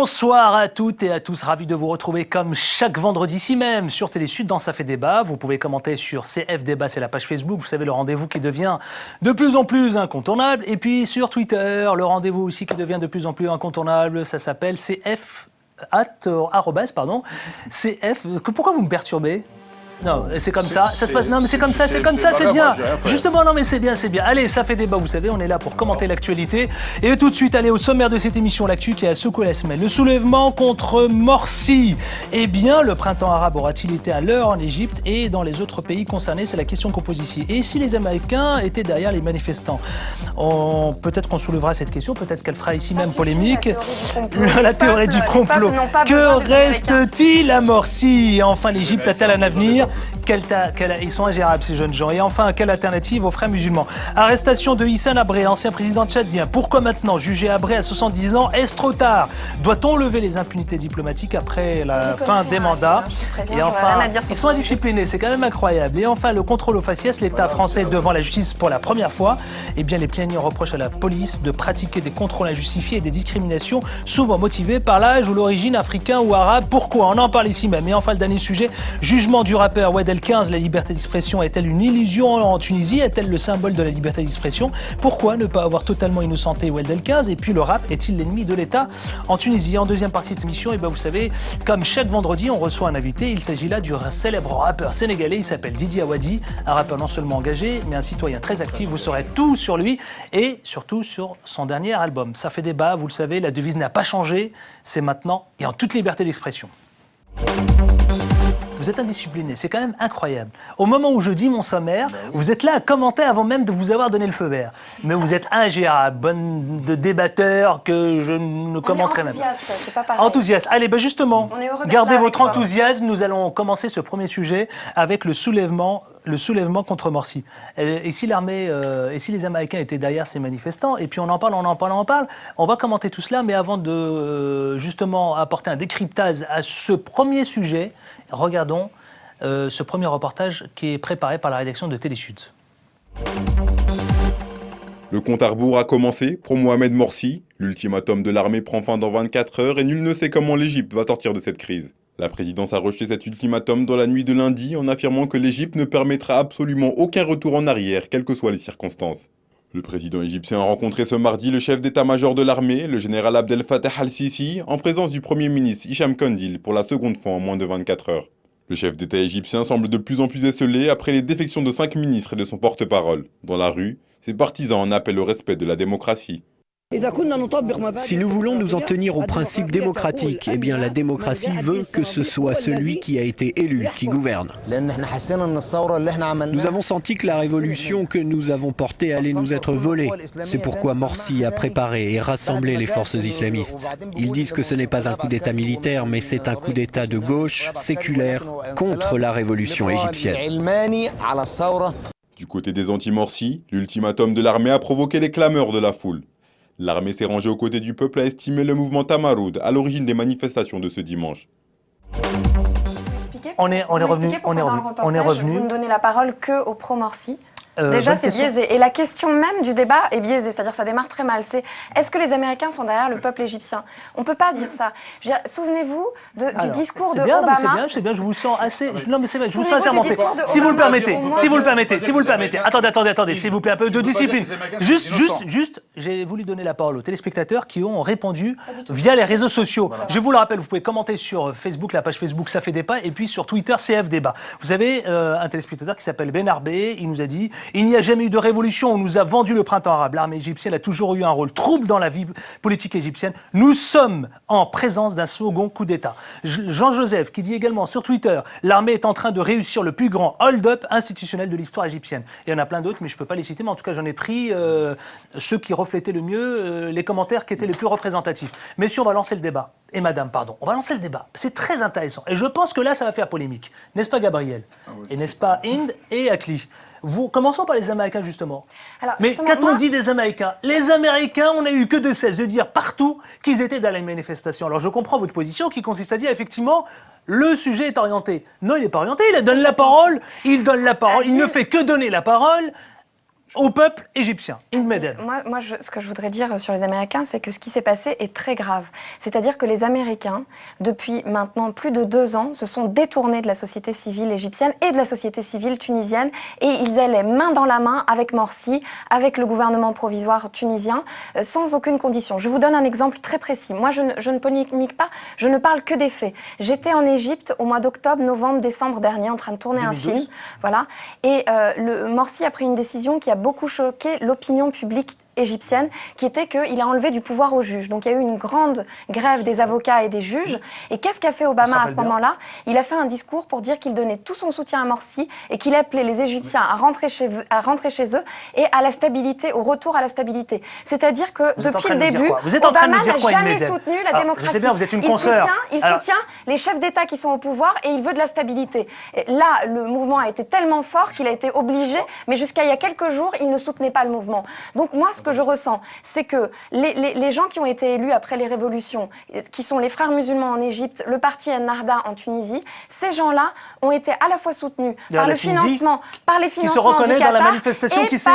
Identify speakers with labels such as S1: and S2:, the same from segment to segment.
S1: Bonsoir à toutes et à tous, ravi de vous retrouver comme chaque vendredi ici même sur Télé Sud dans Ça fait débat. Vous pouvez commenter sur CF Débat, c'est la page Facebook, vous savez le rendez-vous qui devient de plus en plus incontournable. Et puis sur Twitter, le rendez-vous aussi qui devient de plus en plus incontournable, ça s'appelle CF, CF, pourquoi vous me perturbez ? Non, c'est comme ça, ça se passe. Non, mais c'est comme ça, c'est comme ça, c'est bien. Justement, non, mais c'est bien, c'est bien. Allez, ça fait débat, vous savez, on est là pour commenter l'actualité. Et tout de suite, allez au sommaire de cette émission, l'actu qui a secoué la semaine. Le soulèvement contre Morsi. Eh bien, le printemps arabe aura-t-il été à l'heure en Égypte et dans les autres pays concernés? C'est la question qu'on pose ici. Et si les Américains étaient derrière les manifestants? Peut-être qu'on soulèvera cette question, peut-être qu'elle fera ici même polémique. La théorie du complot. Que reste-t-il à Morsi? Et enfin, l'Égypte a-t-elle un avenir? Ils sont ingérables ces jeunes gens. Et enfin, quelle alternative aux frères musulmans? Arrestation de Hissène Habré, ancien président tchadien. Pourquoi maintenant juger Habré à 70 ans? Est-ce trop tard? Doit-on lever les impunités diplomatiques après la fin des mandats? Et enfin, ils sont indisciplinés, c'est quand même incroyable. Et enfin, le contrôle aux faciès, l'État français devant la justice pour la première fois. Eh bien, les plaignants reprochent à la police de pratiquer des contrôles injustifiés et des discriminations, souvent motivées par l'âge ou l'origine africain ou arabe. Pourquoi? On en parle ici même. Et enfin, le dernier sujet, jugement du rappeur Oued El 15, la liberté d'expression est-elle une illusion en Tunisie? Est-elle le symbole de la liberté d'expression? Pourquoi ne pas avoir totalement innocenté Oued El 15? Et puis le rap est-il l'ennemi de l'État en Tunisie? En deuxième partie de cette émission, et vous savez, comme chaque vendredi, on reçoit un invité. Il s'agit là du célèbre rappeur sénégalais. Il s'appelle Didi Awadi, un rappeur non seulement engagé, mais un citoyen très actif. Vous saurez tout sur lui et surtout sur son dernier album. Ça fait débat, vous le savez, la devise n'a pas changé. C'est maintenant et en toute liberté d'expression. Vous êtes indiscipliné, c'est quand même incroyable. Au moment où je dis mon sommaire, vous êtes là à commenter avant même de vous avoir donné le feu vert. Mais vous êtes ingérable, bonne de débatteur que je ne commenterai même pas.
S2: C'est pas pareil.
S1: Enthousiaste. Allez, justement, gardez votre enthousiasme. Nous allons commencer ce premier sujet avec le soulèvement contre Morsi. Et si l'armée, et si les Américains étaient derrière ces manifestants, et puis on en parle. On va commenter tout cela, mais avant de justement apporter un décryptage à ce premier sujet, regardons ce premier reportage qui est préparé par la rédaction de Télé Sud.
S3: Le compte à rebours a commencé pour Mohamed Morsi. L'ultimatum de l'armée prend fin dans 24 heures et nul ne sait comment l'Égypte va sortir de cette crise. La présidence a rejeté cet ultimatum dans la nuit de lundi en affirmant que l'Égypte ne permettra absolument aucun retour en arrière, quelles que soient les circonstances. Le président égyptien a rencontré ce mardi le chef d'état-major de l'armée, le général Abdel Fattah al-Sisi, en présence du premier ministre Hicham Kandil pour la seconde fois en moins de 24 heures. Le chef d'état égyptien semble de plus en plus esseulé après les défections de 5 ministres et de son porte-parole. Dans la rue, ses partisans en appellent au respect de la démocratie.
S4: Si nous voulons nous en tenir aux principes démocratiques, eh bien la démocratie veut que ce soit celui qui a été élu qui gouverne. Nous avons senti que la révolution que nous avons portée allait nous être volée. C'est pourquoi Morsi a préparé et rassemblé les forces islamistes. Ils disent que ce n'est pas un coup d'État militaire, mais c'est un coup d'État de gauche, séculaire, contre la révolution égyptienne.
S3: Du côté des anti-Morsi, l'ultimatum de l'armée a provoqué les clameurs de la foule. L'armée s'est rangée aux côtés du peuple, a estimé le mouvement Tamaroud à l'origine des manifestations de ce dimanche.
S1: On est revenu.
S2: Vous ne donnez la parole que aux pro-Morsi. Déjà, c'est biaisé. Et la question même du débat est biaisée, c'est-à-dire que ça démarre très mal. C'est est-ce que les Américains sont derrière le peuple égyptien? On ne peut pas dire ça. Souvenez-vous du discours de Obama.
S1: C'est bien, je vous sens assez... Non, mais c'est vrai, je vous sens assez remonté. Si vous le permettez. Attendez, s'il vous plaît, un peu de discipline. Juste, j'ai voulu donner la parole aux téléspectateurs qui ont répondu via les réseaux sociaux. Je vous le rappelle, vous pouvez commenter sur Facebook, la page Facebook Ça fait débat, et puis sur Twitter, CF Débat. Vous avez un téléspectateur qui s'appelle Ben Arbé, il nous a dit... Il n'y a jamais eu de révolution, on nous a vendu le printemps arabe. L'armée égyptienne a toujours eu un rôle trouble dans la vie politique égyptienne. Nous sommes en présence d'un second coup d'État. Jean-Joseph qui dit également sur Twitter, l'armée est en train de réussir le plus grand hold-up institutionnel de l'histoire égyptienne. Il y en a plein d'autres, mais je ne peux pas les citer, mais en tout cas j'en ai pris ceux qui reflétaient le mieux les commentaires qui étaient les plus représentatifs. Messieurs, on va lancer le débat. Et madame, pardon, on va lancer le débat. C'est très intéressant. Et je pense que là, ça va faire polémique. N'est-ce pas, Gabriel? Et n'est-ce pas, Inde et Akli? Commençons par les Américains, justement. Mais qu'a-t-on dit des Américains? Les Américains, on n'a eu que de cesse de dire partout qu'ils étaient dans les manifestations. Alors je comprends votre position qui consiste à dire, effectivement, le sujet est orienté. Non, il n'est pas orienté, il donne la parole, il ne fait que donner la parole au peuple égyptien.
S2: Moi, ce que je voudrais dire sur les Américains, c'est que ce qui s'est passé est très grave. C'est-à-dire que les Américains, depuis maintenant plus de 2 ans, se sont détournés de la société civile égyptienne et de la société civile tunisienne, et ils allaient main dans la main avec Morsi, avec le gouvernement provisoire tunisien, sans aucune condition. Je vous donne un exemple très précis. Moi, je ne polémique pas, je ne parle que des faits. J'étais en Égypte au mois d'octobre, novembre, décembre dernier, en train de tourner 2012. Un film, voilà, et Morsi a pris une décision qui a beaucoup choqué l'opinion publique égyptienne, qui était qu'il a enlevé du pouvoir aux juges. Donc il y a eu une grande grève des avocats et des juges. Et qu'est-ce qu'a fait Obama à ce moment-là? Il a fait un discours pour dire qu'il donnait tout son soutien à Morsi et qu'il appelait les Égyptiens à rentrer chez eux et à la stabilité, au retour à la stabilité. C'est-à-dire que depuis le début, Obama n'a jamais soutenu la démocratie.
S1: Je sais bien, vous êtes une consoeur.
S2: Il soutient les chefs d'État qui sont au pouvoir et il veut de la stabilité. Et là, le mouvement a été tellement fort qu'il a été obligé, mais jusqu'à il y a quelques jours, il ne soutenait pas le mouvement. Donc moi, ce que je ressens, c'est que les gens qui ont été élus après les révolutions, qui sont les frères musulmans en Égypte, le parti Ennahda en Tunisie, ces gens-là ont été à la fois soutenus par le financement, par les financements du Qatar,
S1: qui se reconnaît dans la manifestation qui s'est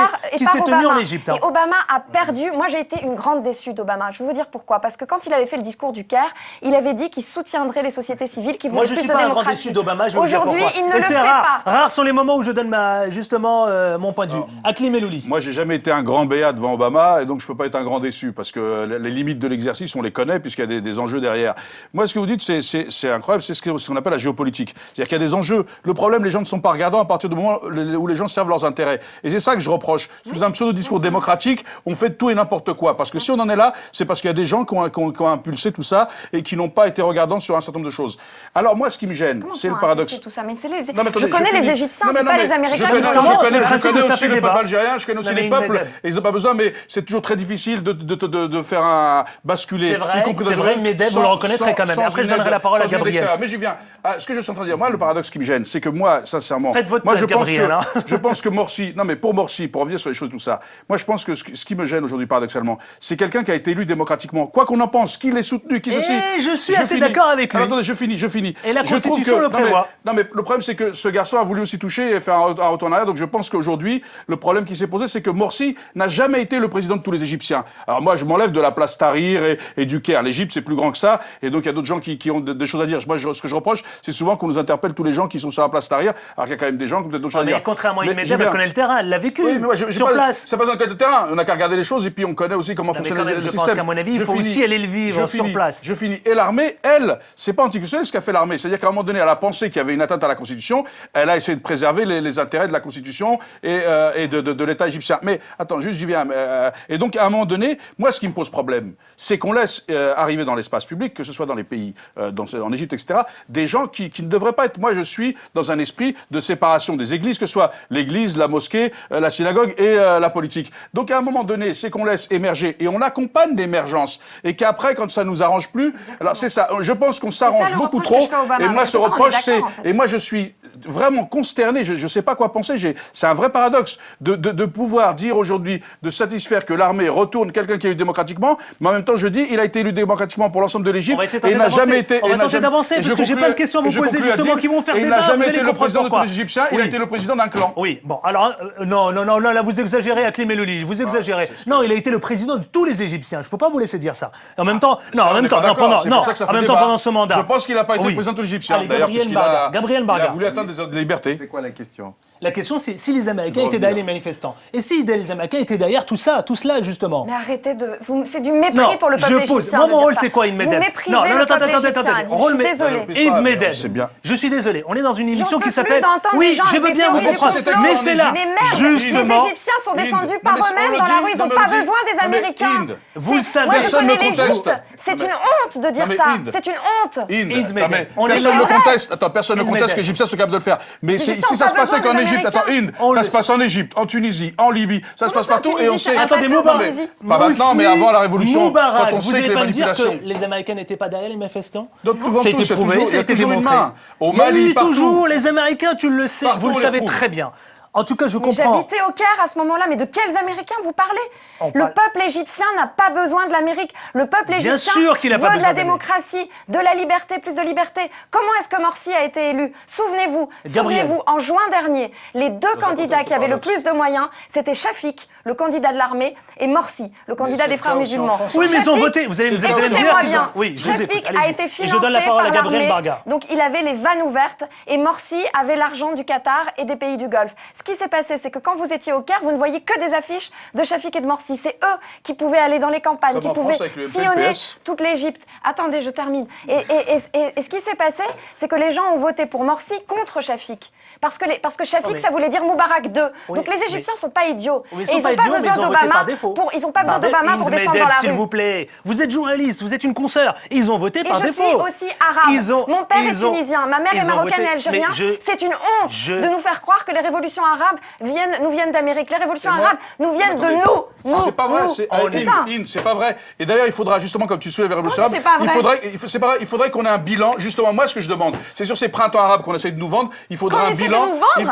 S1: tenue en Égypte.
S2: Et Obama a perdu. Moi, j'ai été une grande déçue d'Obama. Je vais vous dire pourquoi. Parce que quand il avait fait le discours du Caire, il avait dit qu'il soutiendrait les sociétés civiles qui voulaient plus de démocratie.
S1: Moi, je suis pas un grand déçu d'Obama.
S2: Aujourd'hui, il ne le fait pas.
S1: Rares sont les moments où je donne justement mon point de vue. Aklim Elouli.
S5: Moi, j'ai jamais été un grand béat devant Obama, et donc je peux pas être un grand déçu, parce que les limites de l'exercice, on les connaît, puisqu'il y a des enjeux derrière. Moi, ce que vous dites, c'est incroyable, c'est ce qu'on appelle la géopolitique. C'est-à-dire qu'il y a des enjeux. Le problème, les gens ne sont pas regardants à partir du moment où les gens servent leurs intérêts. Et c'est ça que je reproche. Sous un pseudo-discours démocratique, on fait tout et n'importe quoi. Parce que si on en est là, c'est parce qu'il y a des gens qui ont impulsé tout ça et qui n'ont pas été regardants sur un certain nombre de choses. Alors moi, ce qui me gêne, c'est le paradoxe.
S2: Tout ça, mais je connais les Égyptiens, c'est pas les Américains.
S5: Je connais aussi le peuple algérien, je connais aussi les peuples, et ils n'ont pas besoin, mais c'est toujours très difficile de faire basculer.
S1: C'est vrai, Medeb, vous le reconnaîtrez quand même. Après, je donnerai la parole à Gabriel.
S5: Mais j'y viens. Ce que je suis en train de dire, moi, le paradoxe qui me gêne, c'est que moi, sincèrement,
S1: faites votre place, Gabriel.
S5: Je pense que Morsi, pour revenir sur les choses, tout ça, moi, je pense que ce qui me gêne aujourd'hui, paradoxalement, c'est quelqu'un qui a été élu démocratiquement. Quoi qu'on en pense, qu'il ait soutenu, qui ceci.
S1: Je suis assez d'accord avec lui.
S5: Alors, attendez, je finis.
S1: Et la Constitution le prévoit.
S5: Non, mais le problème, c'est que ce garçon a voulu aussi toucher et faire un retour en arrière. Donc, je pense qu'aujourd'hui, le problème qui s'est posé, c'est que Morsi n'a jamais été le président de tous les Égyptiens. Alors, moi, je m'enlève de la place Tahrir et du Caire. L'Égypte, c'est plus grand que ça. Et donc, il y a d'autres gens qui ont des choses à dire. Moi, ce que je reproche, c'est souvent qu'on nous interpelle tous les gens qui sont sur la place Tahrir, alors qu'il y a quand même des gens qui ont peut-être d'autres choses à dire.
S1: Mais contrairement à Medeb, elle connaît le terrain, elle l'a vécu. Oui, mais moi, sur place.
S5: C'est pas besoin de connaître le terrain. On n'a qu'à regarder les choses et puis on connaît aussi comment fonctionne le système. Je pense
S1: qu'à mon avis, il faut aussi aller le vivre sur place.
S5: Je finis. Et l'armée, elle, c'est pas anticonstitutionnel ce qu'a fait l'armée. C'est-à-dire qu'à un moment donné, elle a pensé qu'il y avait une atteinte à la Constitution. Elle a essayé de préserver les intérêts de la Constitution et de l'État égyptien. Mais attends, juste j'y viens. Et donc, à un moment donné, moi, ce qui me pose problème, c'est qu'on laisse arriver dans l'espace public, que ce soit dans les pays, en Égypte, etc., des gens qui ne devraient pas être. Moi, je suis dans un esprit de séparation des églises, que ce soit l'église, la mosquée, la synagogue et la politique. Donc, à un moment donné, c'est qu'on laisse émerger et on accompagne l'émergence. Et qu'après, quand ça nous arrange plus, alors c'est ça. Je pense qu'on s'arrange beaucoup trop. Et moi, ce reproche, c'est. Et moi, je suis vraiment consterné. Je ne sais pas quoi penser. C'est un vrai paradoxe de pouvoir dire aujourd'hui, de satisfaire que l'armée retourne quelqu'un qui a eu démocratiquement, mais en même temps, je dis, il a été élu démocratiquement pour l'ensemble de l'Égypte et il n'a jamais été.
S1: On va tenter d'avancer parce que j'ai plein de questions à vous poser justement qui vont faire débat.
S5: Il n'a jamais été le président de tous les Égyptiens. Il a été le président d'un clan.
S1: Oui. Bon, alors non, là vous exagérez, Aklim Elouli. Vous exagérez. Non, il a été le président de tous les Égyptiens. Je peux pas vous laisser dire ça. En même temps, pendant ce mandat.
S5: Je pense qu'il n'a pas été le président de tous les Égyptiens. D'ailleurs,
S1: Gabriel Barga.
S5: Il a voulu atteindre des libertés.
S6: C'est quoi la question?
S1: La question, c'est si les Américains étaient derrière les manifestants. Et si les Américains étaient derrière tout cela, justement.
S2: Mais arrêtez de. C'est du mépris pour le peuple égyptien.
S1: Moi, mon rôle, c'est quoi, Medeb?
S2: Vous méprisez le peuple égyptien. Je suis désolée.
S1: Medeb. Je suis désolé. On est dans une émission qui s'appelle. Oui, je veux bien vous comprendre. Mais c'est là.
S2: Justement. Les Égyptiens sont descendus par eux-mêmes dans la rue. Ils n'ont pas besoin des Américains.
S1: Vous le savez.
S2: Moi, je connais l'Égypte. C'est une honte de dire ça. C'est une honte.
S5: Personne ne conteste. Attends, personne ne conteste que les Égyptiens sont capables de le faire. Mais si ça se passait qu'en Égypte, attends, ça se passe en Égypte, en Tunisie, en Libye, ça se passe partout et on sait.
S1: Attendez,
S5: Moubarak. Pas maintenant, mais avant la Révolution, quand on
S1: vous
S5: sait que les
S1: pas dire
S5: manipulations.
S1: que les Américains n'étaient pas derrière les manifestants.
S5: Ça a été prouvé, ça a été démontré. Au Mali, partout.
S1: Toujours les Américains, tu le sais, vous le savez très bien. En tout cas, je comprends.
S2: J'habitais au Caire à ce moment-là, mais de quels Américains vous parlez? Le peuple égyptien n'a pas besoin de l'Amérique. Le peuple égyptien veut de la démocratie, de la liberté, plus de liberté. Comment est-ce que Morsi a été élu? Souvenez-vous, en juin dernier, les deux candidats qui avaient le plus de moyens, c'était Shafik, le candidat de l'armée, et Morsi, le candidat des frères musulmans.
S1: Oui, mais ils ont voté. Vous allez me dire.
S2: Oui, Shafik a été financé par l'armée, donc il avait les vannes ouvertes, et Morsi avait l'argent du Qatar et des pays du Golfe. Ce qui s'est passé, c'est que quand vous étiez au Caire, vous ne voyez que des affiches de Shafik et de Morsi. C'est eux qui pouvaient aller dans les campagnes, qui pouvaient sillonner toute l'Égypte. Attendez, je termine. Et ce qui s'est passé, c'est que les gens ont voté pour Morsi contre Shafik. Parce que Shafik, ça voulait dire Moubarak II. Donc les Égyptiens ne sont pas idiots.
S1: Et ils n'ont pas besoin d'Obama
S2: pour descendre dans la rue.
S1: S'il vous plaît, vous êtes journaliste, vous êtes une consoeur. Ils ont voté par défaut.
S2: Et je suis aussi arabe. Mon père est tunisien, ma mère est marocaine et algérienne. C'est une honte de nous faire croire que les révolutions arabes nous viennent d'Amérique. Les révolutions arabes nous viennent de nous.
S5: C'est pas vrai, c'est pas vrai. Et d'ailleurs, il faudra justement, comme tu soulèves les révolutions arabes, il faudrait qu'on ait un bilan. Justement, moi, ce que je demande, c'est sur ces printemps arabes qu'on essaie de nous vendre, il faudra un bilan.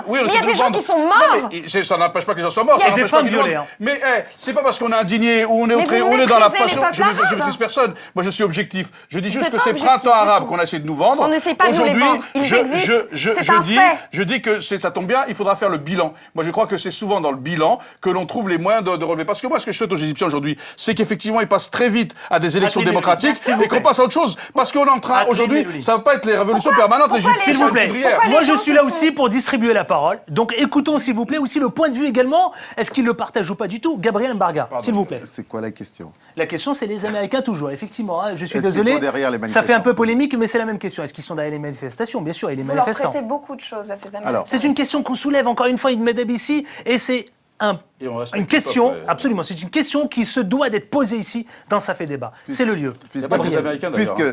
S2: Oui, il y a des gens qui sont morts.
S5: Ça n'empêche pas que les gens soient morts.
S1: Il y a des femmes violées.
S5: Mais c'est pas parce qu'on est indigné ou on est dans la passion. Je méprise personne. Moi, je suis objectif. Je dis juste que ces printemps arabes qu'on essaie de nous vendre.
S2: On n'essaie pas de nous les vendre. Ils existent. C'est un fait.
S5: Je dis que ça tombe bien, il faudra faire le bilan. Moi, je crois que c'est souvent dans le bilan que l'on trouve les moyens de relever. Parce que moi, ce que je souhaite aux Égyptiens aujourd'hui, c'est qu'effectivement, ils passent très vite à des élections démocratiques et qu'on passe à autre chose. Parce qu'on est en train, aujourd'hui, ça ne va pas être les révolutions permanentes.
S1: S'il vous plaît, moi, je suis là aussi pour distribuer la parole. Donc, écoutons, s'il vous plaît, aussi le point de vue également. Est-ce qu'ils le partagent ou pas du tout? Gabriel Mbarga, s'il vous plaît.
S6: C'est quoi la question?
S1: La question, c'est les Américains toujours, effectivement. Je suis désolé, ça fait un peu polémique, mais c'est la même question. Est-ce qu'ils sont derrière les manifestations? Bien sûr, et les manifestants.
S2: Vous leur prêtez beaucoup de choses à ces Américains.
S1: C'est une question qu'on soulève encore une fois, Medeb ici, et c'est une question, absolument, c'est une question qui se doit d'être posée ici dans Ça fait débat. C'est le lieu.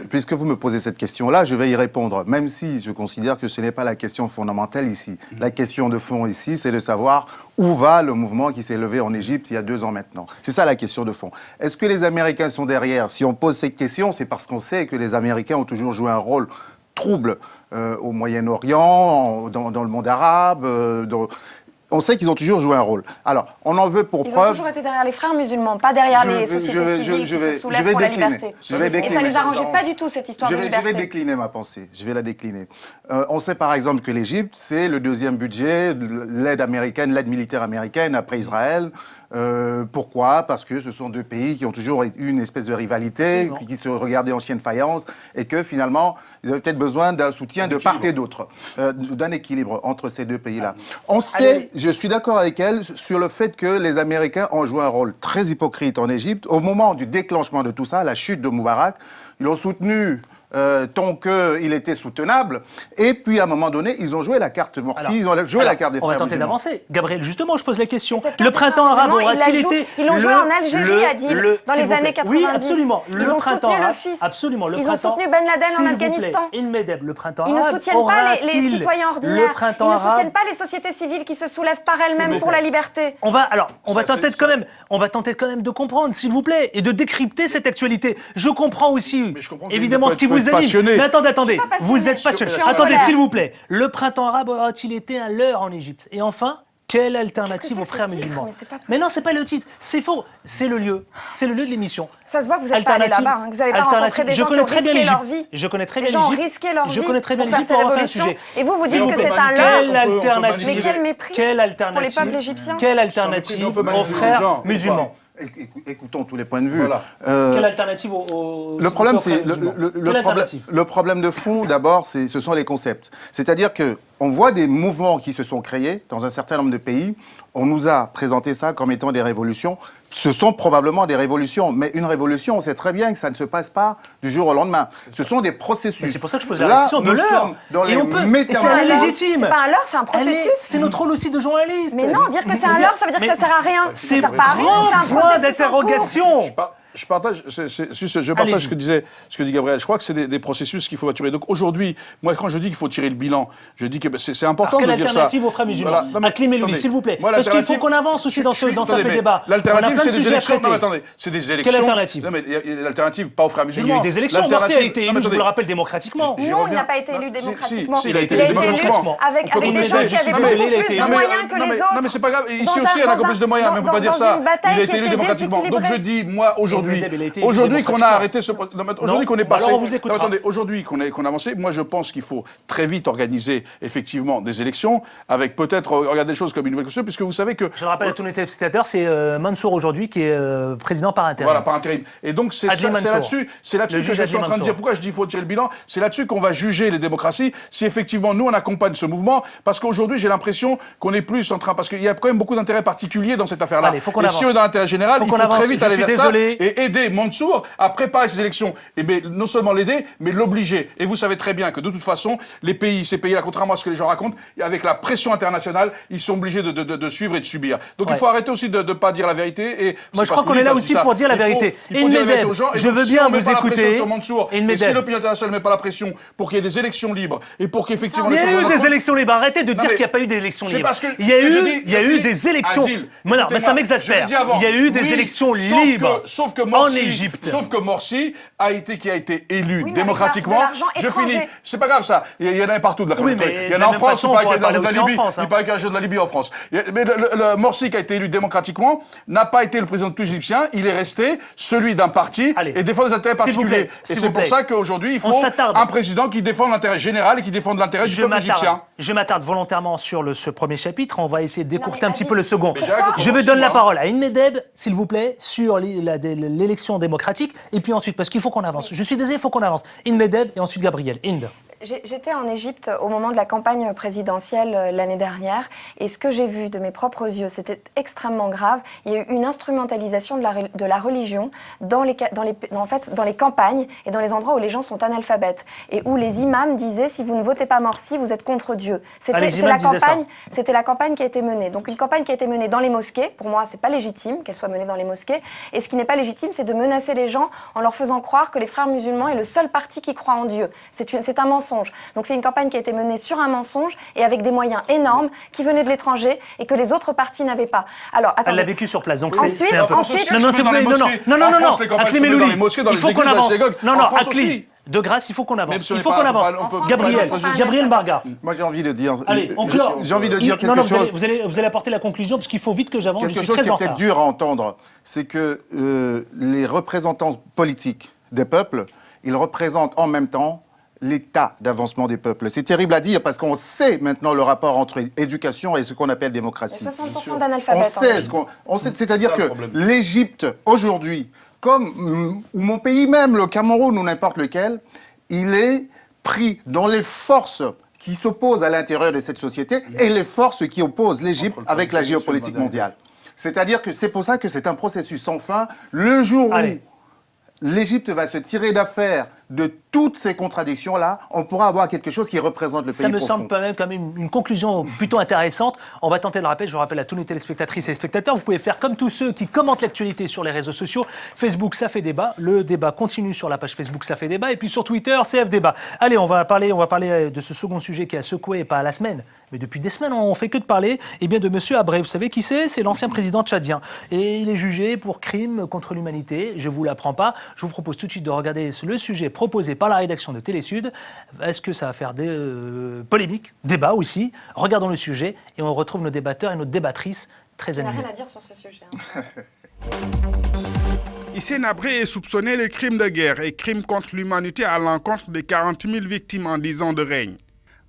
S6: Puisque vous me posez cette question-là, je vais y répondre, même si je considère que ce n'est pas la question fondamentale ici. La question de fond ici, c'est de savoir où va le mouvement qui s'est levé en Égypte il y a 2 ans maintenant. C'est ça la question de fond. Est-ce que les Américains sont derrière? Si on pose cette question, c'est parce qu'on sait que les Américains ont toujours joué un rôle trouble au Moyen-Orient, dans le monde arabe, on sait qu'ils ont toujours joué un rôle. Alors, on en veut pour preuve...
S2: Ils ont toujours été derrière les frères musulmans, pas derrière les sociétés civiles qui se soulèvent pour la liberté. Et ça ne les arrangeait pas du tout, cette histoire de liberté.
S6: Je vais décliner ma pensée. Je vais la décliner. On sait par exemple que l'Égypte, c'est le 2e budget de l'aide militaire américaine après Israël. Pourquoi? Parce que ce sont 2 pays qui ont toujours eu une espèce de rivalité, qui se regardaient en chien de faïence, et que finalement, ils avaient peut-être besoin d'un soutien de part et d'autre, d'un équilibre entre ces 2 pays-là. On sait, je suis d'accord avec elle, sur le fait que les Américains ont joué un rôle très hypocrite en Égypte. Au moment du déclenchement de tout ça, la chute de Moubarak, ils l'ont soutenu tant qu'il était soutenable. Et puis, à un moment donné, ils ont joué la carte Morsi, ils ont joué la carte des frères musulmans.
S1: On va tenter d'avancer. Gabriel, justement, je pose la question. Le printemps arabe aura-t-il été...
S2: Ils l'ont joué en Algérie, Adil, dans les années 90.
S1: Oui, absolument.
S2: Ils ont soutenu le fils.
S1: Absolument.
S2: Ils ont soutenu Ben Laden en Afghanistan.
S1: Le printemps arabe
S2: Ils ne soutiennent pas les citoyens ordinaires. Ils ne soutiennent pas les sociétés civiles qui se soulèvent par elles-mêmes pour la liberté.
S1: On va tenter quand même de comprendre, s'il vous plaît, et de décrypter cette actualité. Je comprends aussi, évidemment, ce qui vous anime. Mais attendez, vous êtes passionné. Attendez, s'il vous plaît. Le printemps arabe aura-t-il été un leurre en Égypte? Et enfin, quelle alternative aux frères musulmans? Mais non, c'est pas le titre, c'est faux. C'est le lieu de l'émission.
S2: Ça se voit que vous n'êtes pas allé là-bas, que vous n'avez pas rencontré des gens qui ont risqué leur vie.
S1: Je connais très bien
S2: l'Égypte. Les gens ont risqué leur vie pour faire ces révolutions. Et vous dites que c'est un leurre. Mais quel mépris pour les peuples égyptiens.
S1: Quelle alternative aux frères musulmans?
S6: Écoutons tous les points de vue.
S5: Voilà.
S1: Quelle alternative
S6: le problème, c'est le problème de fond. D'abord, ce sont les concepts. C'est-à-dire que on voit des mouvements qui se sont créés dans un certain nombre de pays. On nous a présenté ça comme étant des révolutions. Ce sont probablement des révolutions, mais une révolution, on sait très bien que ça ne se passe pas du jour au lendemain. Ce sont des processus.
S1: C'est pour ça que je pose la question de l'heure. Et c'est légitime.
S2: C'est pas un leurre, c'est un processus.
S1: C'est notre rôle aussi de journaliste.
S2: Mais non, dire que c'est un leurre, ça veut dire que ça sert à rien. Ça sert pas à rien.
S1: C'est un point d'interrogation.
S5: Je partage ce que dit Gabriel. Je crois que c'est des processus qu'il faut maturer. Donc aujourd'hui, moi, quand je dis qu'il faut tirer le bilan, je dis que c'est important de dire ça.
S1: Quelle alternative aux frères musulmans? Hakim Elouli, s'il vous plaît. Parce qu'il faut qu'on avance aussi dans ce débat.
S5: L'alternative, c'est des élections. Non, mais attendez, c'est des élections.
S1: Quelle alternative?
S5: Non, mais l'alternative, pas aux frères musulmans.
S1: Il y a eu des élections. Morsi a été élu, je vous le rappelle, démocratiquement.
S2: Non, il n'a pas été élu démocratiquement.
S5: Il a été élu démocratiquement.
S2: Avec des gens qui avaient beaucoup plus de moyens que les autres.
S5: Non, mais c'est pas grave. Ici aussi, il y en a beaucoup plus de moyens, mais on ne peut pas dire ça. Il a été élu démocratiquement. Donc je dis, moi, aujourd'hui qu'on a arrêté ce... Aujourd'hui qu'on est passé... Aujourd'hui qu'on a avancé, moi je pense qu'il faut très vite organiser effectivement des élections, avec peut-être regarder les choses comme une nouvelle constitution, puisque vous savez que...
S1: Je rappelle à tous nos téléspectateurs, c'est Mansour aujourd'hui qui est président par intérim.
S5: Voilà, par intérim. Et donc c'est là-dessus que je suis en train de dire, pourquoi je dis qu'il faut tirer le bilan, c'est là-dessus qu'on va juger les démocraties, si effectivement nous on accompagne ce mouvement, parce qu'aujourd'hui j'ai l'impression qu'on est plus en train, parce qu'il y a quand même beaucoup d'intérêts particuliers dans cette affaire-là.
S1: Allez, faut qu'on avance.
S5: Et si on est dans l'intérêt général, il faut très vite aller vers ça et aider Mansour à préparer ces élections. Et mais non seulement l'aider, mais l'obliger. Et vous savez très bien que de toute façon, ces pays-là, contrairement à ce que les gens racontent, avec la pression internationale, ils sont obligés de suivre et de subir. Donc il faut arrêter aussi de ne pas dire la vérité. Et
S1: moi je crois qu'on est là aussi pour dire la vérité.
S5: Il faut dire la vérité aux gens.
S1: Je veux bien vous écouter.
S5: Et si l'opinion internationale ne met pas la pression pour qu'il y ait des élections libres et pour qu'effectivement
S1: les choses... Il y a eu des élections libres. Arrêtez de dire qu'il n'y a pas eu d'élections libres. Il y a eu des élections... Non, mais ça m'exaspère. Il y a eu des élections libres en Égypte.
S5: Sauf que Morsi qui a été élu démocratiquement. Je finis. C'est pas grave ça. Il y en a partout de la communauté. Il y en a en France, il paraît qu'il y a de la Libye. Il paraît qu'il y a de la Libye en France. Mais le Morsi qui a été élu démocratiquement n'a pas été le président de tout égyptien. Il est resté celui d'un parti et défend des intérêts particuliers. Et c'est pour ça qu'aujourd'hui, il faut un président qui défend l'intérêt général et qui défend l'intérêt du peuple égyptien.
S1: Je m'attarde volontairement sur ce premier chapitre. On va essayer d'écourter un petit peu le second. Je vais donner la parole à Inmedeb, s'il vous plaît, sur l'élection démocratique. Et puis ensuite, parce qu'il faut qu'on avance. Je suis désolé, il faut qu'on avance. Inmedeb et ensuite Gabriel. Inde.
S2: J'étais en Égypte au moment de la campagne présidentielle l'année dernière et ce que j'ai vu de mes propres yeux, c'était extrêmement grave. Il y a eu une instrumentalisation de la religion dans les campagnes et dans les endroits où les gens sont analphabètes et où les imams disaient si vous ne votez pas Morsi, vous êtes contre Dieu. C'était la campagne qui a été menée. Donc une campagne qui a été menée dans les mosquées. Pour moi, c'est pas légitime qu'elle soit menée dans les mosquées. Et ce qui n'est pas légitime, c'est de menacer les gens en leur faisant croire que les frères musulmans est le seul parti qui croit en Dieu. C'est un mensonge. Donc c'est une campagne qui a été menée sur un mensonge et avec des moyens énormes qui venaient de l'étranger et que les autres partis n'avaient pas. Alors attendez.
S1: Elle l'a vécu sur place, donc
S2: c'est
S1: un peu...
S5: Non,
S1: Hakim Elouli, il faut qu'on avance. Non, Hakim, de grâce, il faut qu'on avance. Il faut qu'on avance. Gabriel Barga.
S6: Moi j'ai envie de dire...
S1: Allez, on clôt.
S6: J'ai envie de dire quelque chose...
S1: Vous allez apporter la conclusion parce qu'il faut vite que j'avance.
S6: Quelque chose qui est peut-être dur à entendre, c'est que les représentants politiques des peuples, ils représentent en même temps l'état d'avancement des peuples. C'est terrible à dire parce qu'on sait maintenant le rapport entre éducation et ce qu'on appelle démocratie.
S2: Il y a 60% d'analphabètes.
S6: On sait, c'est-à-dire que l'Égypte, aujourd'hui, ou mon pays même, le Cameroun ou n'importe lequel, il est pris dans les forces qui s'opposent à l'intérieur de cette société et les forces qui opposent l'Égypte avec la géopolitique mondiale. C'est-à-dire que c'est pour ça que c'est un processus sans fin. Le jour où l'Égypte va se tirer d'affaire de toutes ces contradictions-là, on pourra avoir quelque chose qui représente le pays profond.
S1: Ça me semble quand même une conclusion plutôt intéressante. On va tenter de le rappeler. Je vous rappelle à tous les téléspectatrices et spectateurs, vous pouvez faire comme tous ceux qui commentent l'actualité sur les réseaux sociaux. Facebook, ça fait débat. Le débat continue sur la page Facebook, ça fait débat. Et puis sur Twitter, CF débat. Allez, on va parler de ce second sujet qui a secoué, pas à la semaine, mais depuis des semaines, on fait que de parler de M. Habré. Vous savez qui c'est? C'est l'ancien président tchadien. Et il est jugé pour crime contre l'humanité. Je ne vous l'apprends pas. Je vous propose tout de suite de regarder le sujet proposé par la rédaction de Télésud. Est-ce que ça va faire des polémiques, débat aussi? Regardons le sujet et on retrouve nos débatteurs et nos débattrices très animés.
S2: Il n'y a rien à dire sur ce sujet.
S7: Hissène Habré est soupçonné de crimes de guerre et crimes contre l'humanité à l'encontre de 40 000 victimes en 10 ans de règne.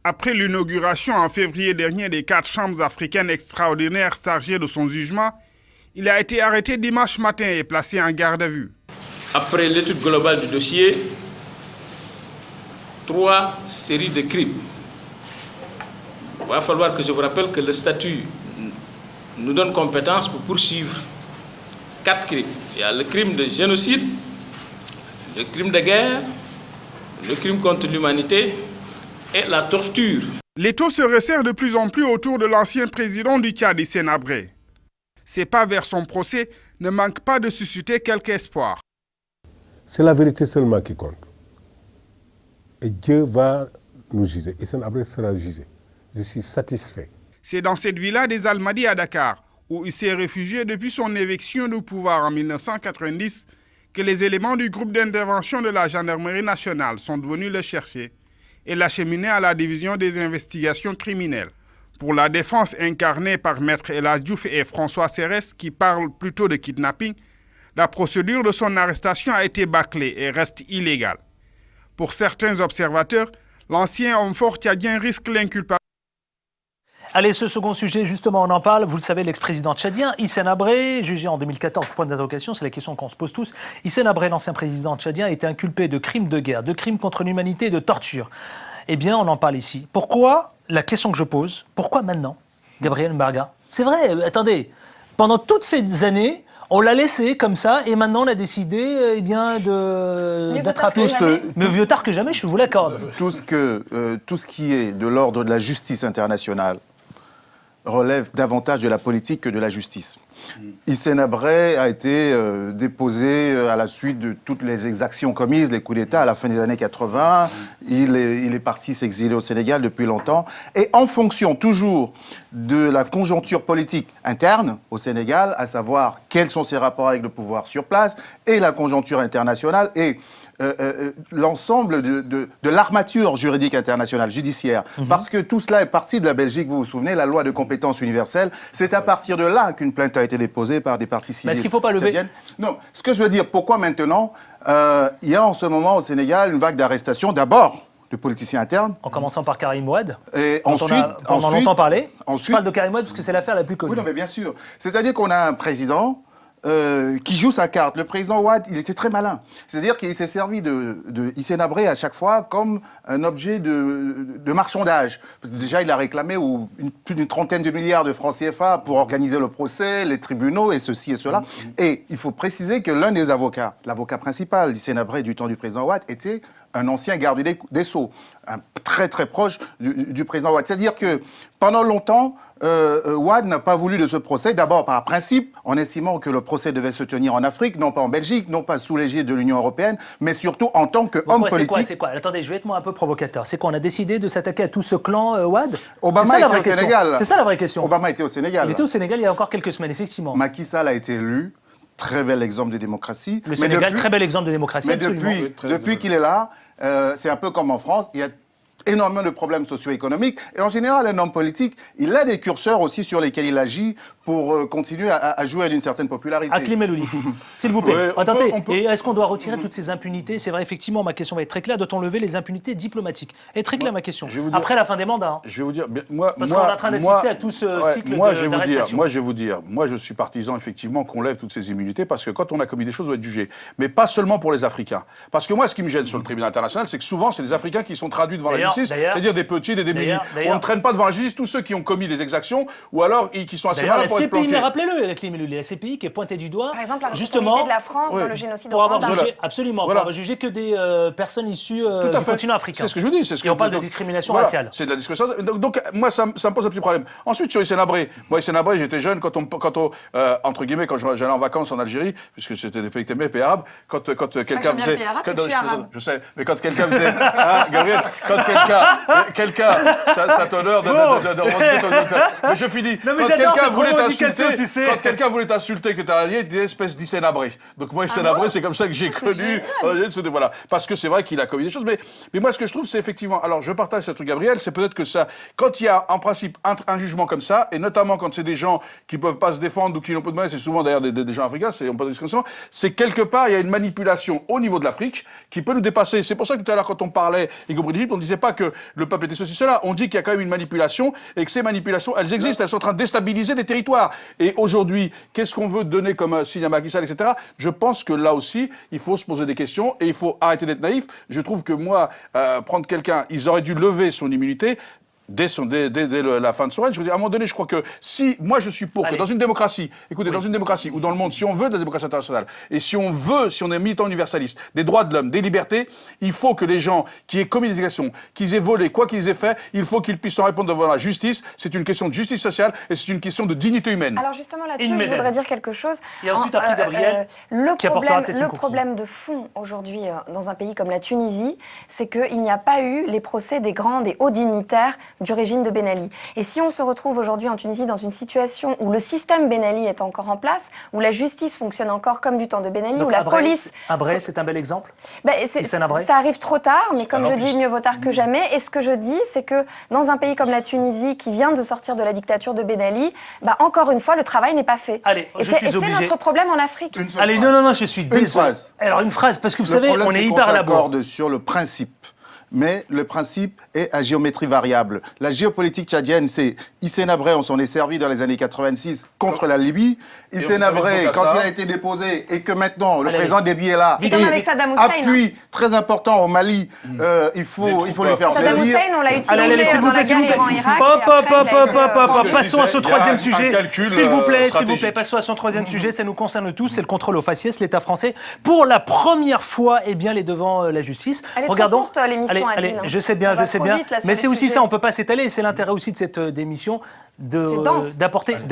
S7: Après l'inauguration en février dernier des 4 chambres africaines extraordinaires chargées de son jugement, il a été arrêté dimanche matin et placé en garde à vue.
S8: Après l'étude globale du dossier, 3 séries de crimes. Il va falloir que je vous rappelle que le statut nous donne compétence pour poursuivre 4 crimes. Il y a le crime de génocide, le crime de guerre, le crime contre l'humanité et la torture.
S7: L'étau se resserre de plus en plus autour de l'ancien président du Tchad, Hissène Habré. Ses pas vers son procès ne manquent pas de susciter quelque espoir.
S9: C'est la vérité seulement qui compte. Et Dieu va nous juger. Hissène Habré sera jugé. Je suis satisfait.
S7: C'est dans cette villa des Almadies à Dakar, où il s'est réfugié depuis son éviction du pouvoir en 1990, que les éléments du groupe d'intervention de la gendarmerie nationale sont venus le chercher et l'acheminer à la division des investigations criminelles. Pour la défense incarnée par Maître El Hadj Diouf et François Serres, qui parlent plutôt de kidnapping, la procédure de son arrestation a été bâclée et reste illégale. Pour certains observateurs, l'ancien homme fort tchadien risque l'inculpation.
S1: Allez, ce second sujet, justement, on en parle. Vous le savez, l'ex-président tchadien, Hissène Habré, jugé en 2014, point d'interrogation, c'est la question qu'on se pose tous. Hissène Habré, l'ancien président tchadien, a été inculpé de crimes de guerre, de crimes contre l'humanité et de torture. Eh bien, on en parle ici. Pourquoi, la question que je pose, pourquoi maintenant, Gabriel Mbarga? C'est vrai, attendez, pendant toutes ces années, on l'a laissé comme ça, et maintenant on a décidé eh bien, d'attraper. Mieux vieux tard que jamais, je vous l'accorde.
S6: Tout ce qui est de l'ordre de la justice internationale relève davantage de la politique que de la justice. Hissène Habré a été déposé à la suite de toutes les exactions commises, les coups d'État à la fin des années 80. Il est parti s'exiler au Sénégal depuis longtemps. Et en fonction toujours de la conjoncture politique interne au Sénégal, à savoir quels sont ses rapports avec le pouvoir sur place, et la conjoncture internationale, et l'ensemble de l'armature juridique internationale, judiciaire. Parce que tout cela est parti de la Belgique, vous vous souvenez, la loi de compétence universelle. C'est à partir de là qu'une plainte a été déposée par des partis civils.
S1: Est-ce qu'il ne faut pas lever?
S6: Non, ce que je veux dire, pourquoi maintenant il y a en ce moment au Sénégal une vague d'arrestations, d'abord de politiciens internes.
S1: En commençant par Karim Wade.
S6: Et ensuite,
S1: on en entend parler.
S6: Ensuite,
S1: je parle de Karim Wade parce que c'est l'affaire la plus connue.
S6: Oui, non, mais bien sûr. C'est-à-dire qu'on a un président qui joue sa carte. Le président Wade, il était très malin. C'est-à-dire qu'il s'est servi de Hissène Habré à chaque fois comme un objet de marchandage. Parce que déjà, il a réclamé plus d'une trentaine de milliards de francs CFA pour organiser le procès, les tribunaux et ceci et cela. Et il faut préciser que l'un des avocats, l'avocat principal d'Hissène Habré du temps du président Wade, était un ancien garde des Sceaux, très très proche du président Wade. C'est-à-dire que pendant longtemps, Wade n'a pas voulu de ce procès, d'abord par principe, en estimant que le procès devait se tenir en Afrique, non pas en Belgique, non pas sous l'égide de l'Union européenne, mais surtout en tant qu'homme politique.
S1: C'est quoi? Attendez, je vais être moi un peu provocateur. C'est quoi? On a décidé de s'attaquer à tout ce clan Wade?
S6: Obama était au Sénégal.
S1: C'est ça la vraie question.
S6: Obama était au Sénégal.
S1: Il était au Sénégal il y a encore quelques semaines, effectivement.
S6: Macky Sall a été élu. Très bel exemple de démocratie.
S1: Le Sénégal, très bel exemple de démocratie, absolument.
S6: Mais depuis qu'il est là, c'est un peu comme en France, il y a énormément de problèmes socio-économiques. Et en général, un homme politique, il a des curseurs aussi sur lesquels il agit pour continuer à jouer d'une certaine popularité.
S1: Hakim El Ouly, s'il vous plaît. Ouais, attendez, et est-ce qu'on doit retirer toutes ces impunités? C'est vrai, effectivement, ma question va être très claire. Doit-on lever les impunités diplomatiques? Elle est très claire, ma question. Après la fin des mandats. Hein.
S5: Je vais vous dire,
S1: parce qu'on est en train d'assister à tout ce cycle d'arrestation.
S5: Moi, je vais vous dire, moi, je suis partisan, effectivement, qu'on lève toutes ces immunités, parce que quand on a commis des choses, on doit être jugé. Mais pas seulement pour les Africains. Parce que moi, ce qui me gêne sur le tribunal international, c'est que souvent, c'est les Africains qui sont traduits devant la justice, c'est-à-dire des petits et des démunis. On ne traîne pas devant la justice tous ceux qui ont commis des exactions, ou alors qui sont assez malins pour être planqués.
S1: Mais rappelez-le, la CPI qui est pointée du doigt,
S2: par exemple, la
S1: justement,
S2: de la France dans le génocide
S1: pour avoir
S2: rwandais.
S1: jugé, absolument, pour avoir jugé que des personnes issues du continent africain.
S5: C'est ce que je vous dis. C'est ce que
S1: on parle de discrimination raciale.
S5: C'est de la discrimination. Donc moi, ça me pose un petit problème. Ensuite, sur Hissène Habré. Moi, Hissène Habré, j'étais jeune entre guillemets, quand j'allais en vacances en Algérie, puisque c'était des pays qui aimaient, pays arabes, quand quelqu'un faisait... Je sais, mais quand quelqu'un faisait... Gabriel, quand quelqu'un... Ça t'honneur de revendiquer ton honneur. Mais je finis. Quand quelqu'un voulait t'insulter que t'es allié, des espèces d'Hissène Habré. Donc moi, Hissène Habré, c'est comme ça que j'ai connu. Voilà. Parce que c'est vrai qu'il a commis des choses. Mais moi, ce que je trouve, c'est effectivement... Alors, je partage ce truc, Gabriel, c'est peut-être que ça... Quand il y a, en principe, un jugement comme ça, et notamment quand c'est des gens qui peuvent pas se défendre ou qui n'ont pas de moyens, c'est souvent d'ailleurs des gens africains, on peut discrétion, c'est quelque part, il y a une manipulation au niveau de l'Afrique qui peut nous dépasser. C'est pour ça que tout à l'heure, quand on parlait, y compris d'Égypte, on ne disait pas que le peuple était ceci, cela. On dit qu'il y a quand même une manipulation et que ces manipulations, elles existent, elles sont en train de déstabiliser des territoires. Et aujourd'hui, qu'est-ce qu'on veut donner comme signe à Macky Sall, etc. Je pense que là aussi, il faut se poser des questions et il faut arrêter d'être naïf. Je trouve que moi, prendre quelqu'un, ils auraient dû lever son immunité. dès la fin de son règne. Je veux dire, à un moment donné, je crois que si, moi je suis pour que dans une démocratie, écoutez, dans une démocratie ou dans le monde, si on veut de la démocratie internationale, et si on est militant universaliste, des droits de l'homme, des libertés, il faut que les gens qui aient commis des exactions, qu'ils aient volé, quoi qu'ils aient fait, il faut qu'ils puissent en répondre devant la justice. C'est une question de justice sociale et c'est une question de dignité humaine.
S2: Alors justement là-dessus, je voudrais dire quelque chose.
S1: Et ensuite, après Gabriel,
S2: le problème de fond aujourd'hui dans un pays comme la Tunisie, c'est qu'il n'y a pas eu les procès des grands, des hauts dignitaires du régime de Ben Ali. Et si on se retrouve aujourd'hui en Tunisie dans une situation où le système Ben Ali est encore en place, où la justice fonctionne encore comme du temps de Ben Ali, où la police...
S1: Abré, c'est un bel exemple.
S2: Ça arrive trop tard, mais comme je dis, mieux vaut tard que jamais. Et ce que je dis, c'est que dans un pays comme la Tunisie, qui vient de sortir de la dictature de Ben Ali, encore une fois, le travail n'est pas fait.
S1: Allez,
S2: et c'est notre problème en Afrique.
S1: Allez, non, je suis désolé. Une phrase. Alors, une phrase, parce que vous savez, on est hyper à la bourre.
S6: On s'accorde sur le principe. Mais le principe est à géométrie variable. La géopolitique tchadienne, c'est Hissène Habré, on s'en est servi dans les années 86 contre la Libye. Hissène Habré, quand il a été déposé et que maintenant le président Déby est là, appui très important au Mali, il faut lui faire plaisir.
S2: Saddam Hussein, on l'a utilisé dans la guerre Iran-Irak.
S1: Passons à ce troisième sujet. S'il vous plaît, passons à son troisième sujet. Ça nous concerne tous, c'est le contrôle au faciès. L'État français, pour la première fois, est devant la justice.
S2: Regardons. Trop courte, l'émission.
S1: Allez, je sais bien. Mais c'est aussi ça, on ne peut pas s'étaler. C'est l'intérêt aussi de cette émission d'être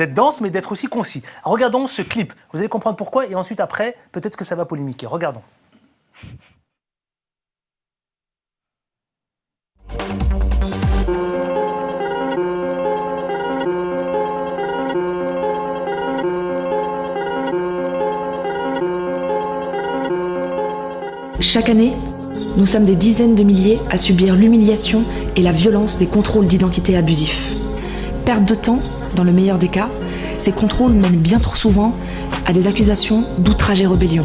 S1: dense, mais d'être aussi concis. Regardons ce clip. Vous allez comprendre pourquoi. Et ensuite, après, peut-être que ça va polémiquer. Regardons.
S10: Chaque année, nous sommes des dizaines de milliers à subir l'humiliation et la violence des contrôles d'identité abusifs. Perte de temps, dans le meilleur des cas, ces contrôles mènent bien trop souvent à des accusations d'outrage et rébellion,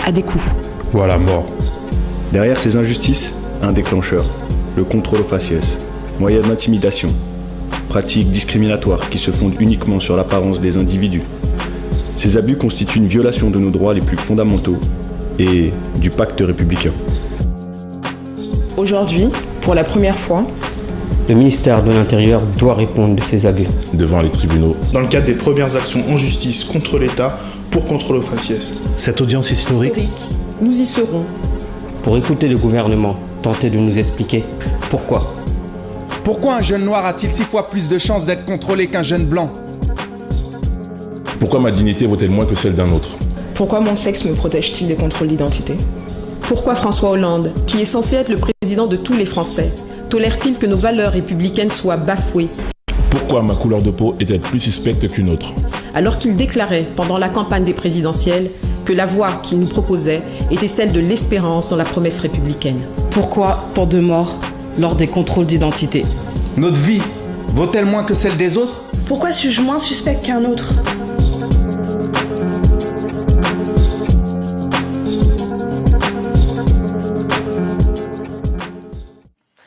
S10: à des coups.
S11: Voilà, mort. Derrière ces injustices, un déclencheur, le contrôle au faciès, moyen d'intimidation, pratiques discriminatoires qui se fondent uniquement sur l'apparence des individus. Ces abus constituent une violation de nos droits les plus fondamentaux et du pacte républicain.
S10: Aujourd'hui, pour la première fois,
S12: le ministère de l'Intérieur doit répondre de ces abus.
S11: Devant les tribunaux.
S13: Dans le cadre des premières actions en justice contre l'État pour contrôle au faciès.
S14: Cette audience est historique.
S10: Nous y serons.
S12: Pour écouter le gouvernement, tenter de nous expliquer pourquoi.
S15: Pourquoi un jeune noir a-t-il 6 fois plus de chances d'être contrôlé qu'un jeune blanc?
S11: Pourquoi ma dignité vaut-elle moins que celle d'un autre?
S10: Pourquoi mon sexe me protège-t-il des contrôles d'identité? Pourquoi François Hollande, qui est censé être le président de tous les Français, tolère-t-il que nos valeurs républicaines soient bafouées?
S11: Pourquoi ma couleur de peau est-elle plus suspecte qu'une autre?
S10: Alors qu'il déclarait pendant la campagne des présidentielles que la voie qu'il nous proposait était celle de l'espérance dans la promesse républicaine.
S16: Pourquoi tant de morts lors des contrôles d'identité?
S15: Notre vie vaut-elle moins que celle des autres?
S16: Pourquoi suis-je moins suspect qu'un autre?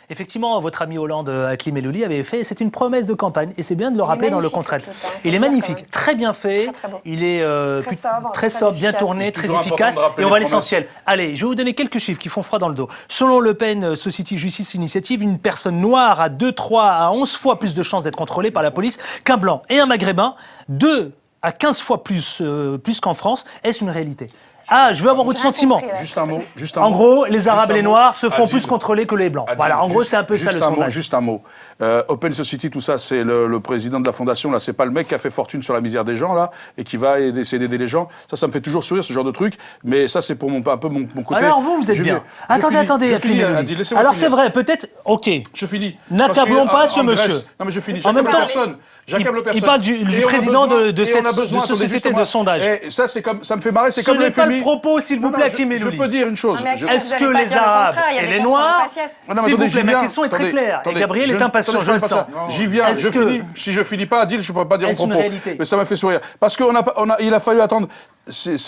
S1: Effectivement, votre ami Hollande, Hakim Ellouli, avait fait, c'est une promesse de campagne, et c'est bien de le rappeler dans le contrat. Il est magnifique, très bien fait, il est très sobre, bien tourné, très efficace, et on va à l'essentiel. Allez, je vais vous donner quelques chiffres qui font froid dans le dos. Selon Le Pen Society Justice Initiative, une personne noire a 2, 3 à 11 fois plus de chances d'être contrôlée par la police qu'un blanc. Et un maghrébin, 2 à 15 fois plus qu'en France. Est-ce une réalité ? Ah, je veux avoir votre sentiment.
S5: Juste un mot.
S1: En gros, les Arabes et les Noirs se font plus contrôler que les Blancs. Voilà, en gros, c'est un peu ça le sondage.
S5: Juste un mot. Open Society, tout ça, c'est le président de la fondation, là. C'est pas le mec qui a fait fortune sur la misère des gens, là, et qui va essayer d'aider les gens. Ça me fait toujours sourire, ce genre de truc. Mais ça, c'est pour un peu mon côté.
S1: Alors, vous êtes bien. Attendez. Alors, c'est vrai, peut-être. Ok.
S5: Je finis.
S1: N'accablons pas ce monsieur.
S5: Non, mais je finis.
S1: En même temps,
S5: j'accable personne.
S1: Il parle du président de cette société de sondage.
S5: Ça, ça me fait marrer. C'est comme les
S1: Ce n'est pas le propos, s'il vous plaît.
S5: Je peux dire une chose.
S1: Est-ce que les Arabes et les Noirs... S'il vous plaît, ma question est très claire. Et Gabriel est impatient, je le sens.
S5: J'y viens, si je finis pas, Adil, je ne pourrais pas dire mon propos. Mais ça m'a fait sourire. Parce qu'il a fallu attendre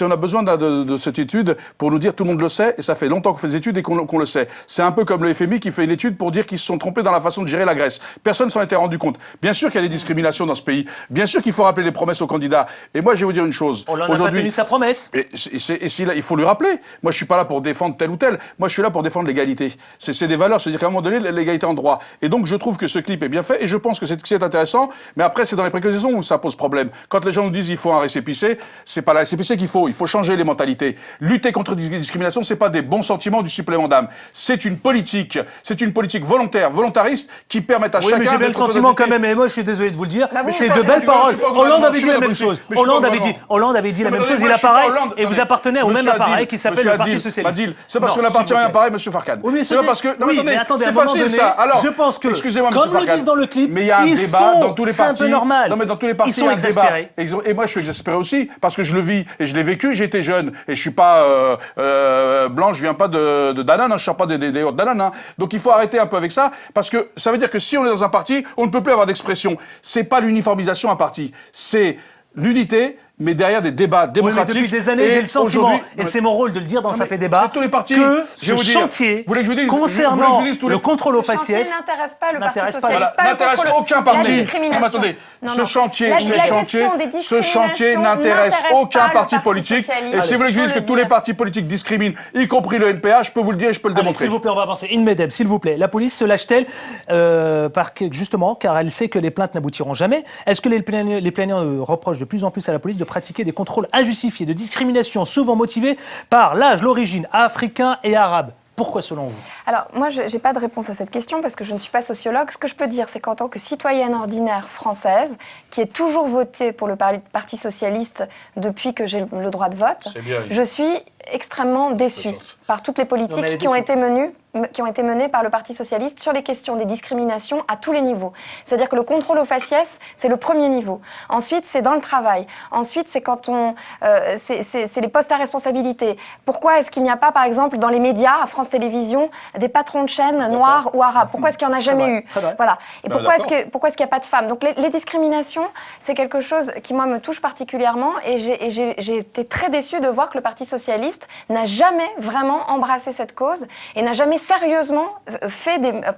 S5: on a besoin de cette étude pour nous dire tout le monde le sait, et ça fait longtemps qu'on fait des études et qu'on le sait. C'est un peu comme le FMI qui fait une étude pour dire qu'ils se sont trompés dans la façon de gérer la Grèce. Personne s'en était rendu compte. Bien sûr qu'il y a des discriminations dans ce pays. Bien sûr qu'il faut rappeler les promesses aux candidats. Et moi, je vais vous dire une chose.
S1: Hollande n'a pas tenu sa promesse.
S5: Il faut lui rappeler. Moi, je suis pas là pour défendre tel ou tel. Moi, je suis là pour défendre l'égalité. C'est des valeurs. C'est-à-dire qu'à un moment donné, l'égalité en droit. Et donc, je trouve que ce clip est bien fait et je pense que c'est intéressant. Mais après, c'est dans les préconisations où ça pose problème. Quand les gens nous disent qu'il faut un récépissé, c'est pas la récépissé qu'il faut. Il faut changer les mentalités. Lutter contre les discriminations, c'est pas des bons sentiments du supplément d'âme. C'est une politique volontaire, volontariste, qui permet à chacun.
S1: Oui, mais j'ai bien le sentiment quand même, et moi je suis désolé de vous le dire, c'est de belles paroles. Hollande avait dit la même chose. Hollande avait dit la même chose, il apparaît, et vous appartenez au même appareil qui s'appelle le Parti Socialiste.
S5: C'est parce qu'on appartient à un appareil, monsieur Farkan. C'est pas parce que. Non, mais attendez, c'est facile ça. Alors,
S1: je pense que,
S5: excusez-moi,
S1: comme le disent dans le clip,
S5: mais il y a un débat dans tous les partis.
S1: C'est un peu normal.
S5: Non, mais dans tous les partis, il y a un débat. Et moi, je suis exaspéré aussi, parce que je le vis, et je l'ai vécu, j'étais jeune, et je suis pas blanc, je viens pas de Danone, je sors pas des hautes Danone. Donc il faut arrêter un peu avec ça, parce que ça veut dire que si on est dans un parti, on ne peut plus avoir d'expression. C'est pas l'uniformisation un parti, c'est l'unité, mais derrière des débats démocratiques.
S1: Oui, mais depuis des années, j'ai le sentiment, et c'est mon rôle de le dire dans Ça fait débat,
S5: tous les partis,
S1: que ce chantier concernant le contrôle au faciès
S2: n'intéresse pas le Parti Socialiste,
S5: n'intéresse aucun parti. Attendez, ce chantier n'intéresse aucun parti politique. Et si vous voulez que je dise que tous les partis politiques discriminent, y compris le NPA, je peux vous le dire et je peux le démontrer.
S1: S'il vous plaît, on va avancer. Inmedeb, s'il vous plaît. La police se lâche-t-elle justement car elle sait que les plaintes n'aboutiront jamais? Est-ce que les plaignants reprochent de plus en plus à la police de pratiquer des contrôles injustifiés, de discrimination, souvent motivés par l'âge, l'origine, africain et arabe? Pourquoi selon vous?
S2: Alors, moi, je n'ai pas de réponse à cette question parce que je ne suis pas sociologue. Ce que je peux dire, c'est qu'en tant que citoyenne ordinaire française, qui est toujours votée pour le Parti Socialiste depuis que j'ai le droit de vote, je suis extrêmement déçue par toutes les politiques qui ont été menées par le Parti Socialiste sur les questions des discriminations à tous les niveaux. C'est-à-dire que le contrôle aux faciès, c'est le premier niveau. Ensuite, c'est dans le travail. Ensuite, c'est quand c'est les postes à responsabilité. Pourquoi est-ce qu'il n'y a pas, par exemple, dans les médias, à France Télévisions, des patrons de chaînes noirs ou arabes? Pourquoi est-ce qu'il n'y en a jamais eu? Voilà. Et pourquoi est-ce qu'il n'y a pas de femmes? Donc les discriminations, c'est quelque chose qui, moi, me touche particulièrement et j'ai été très déçue de voir que le Parti Socialiste n'a jamais vraiment embrassé cette cause et n'a jamais sérieusement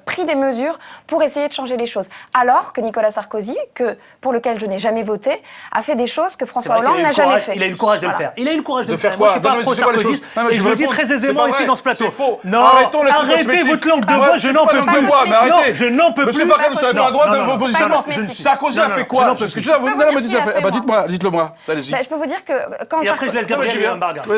S2: pris des mesures pour essayer de changer les choses. Alors que Nicolas Sarkozy, pour lequel je n'ai jamais voté, a fait des choses que François Hollande n'a jamais fait.
S1: Il a eu le courage de le faire. Il a eu le courage de le faire.
S5: Moi,
S1: je ne suis pas pro-Sarkozy et je vous le dis très aisément ici dans ce plateau.
S5: C'est faux.
S1: Non, arrêtez votre langue de bois, je n'en peux plus. Non, je n'en peux plus.
S5: Monsieur Farkan, vous savez pas à droite de vos positionnements. Sarkozy a fait quoi? Dites-le moi. Allez-y.
S2: Je peux vous dire que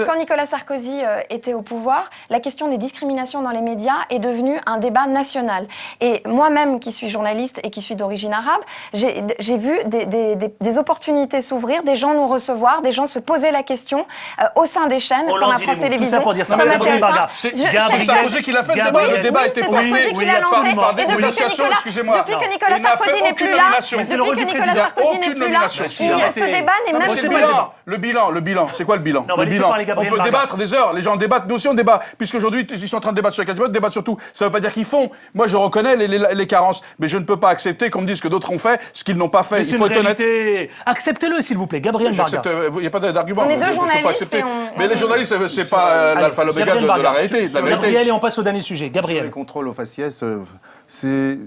S2: quand Nicolas Sarkozy était au pouvoir, la question des discriminations dans les médias est devenue un débat national. Et moi-même, qui suis journaliste et qui suis d'origine arabe, j'ai vu des opportunités s'ouvrir, des gens nous recevoir, des gens se poser la question au sein des chaînes, comme à France Télévisions.
S5: C'est Sarkozy qui l'a fait, le débat a été
S2: posé par des associations, excusez-moi. Depuis que Nicolas Sarkozy n'est plus là, ce débat n'est même plus là.
S5: Le bilan, c'est quoi le bilan? On peut débattre des heures, les gens débattent, nous aussi on débat, puisqu'aujourd'hui ils sont en train de débattre sur les candidats, ils débattent sur tout. Ça ne veut pas dire qu'ils font. Moi je reconnais les carences, mais je ne peux pas accepter qu'on me dise que d'autres ont fait ce qu'ils n'ont pas fait.
S1: Il faut être honnête. Acceptez-le s'il vous plaît, Gabriel Varga.
S5: Il n'y a pas d'argument.
S2: On est deux journalistes.
S5: Mais les journalistes, c'est pas l'alpha l'oméga de la réalité.
S1: Gabriel, et on passe au dernier sujet. Gabriel.
S6: Les contrôles aux faciès, c'est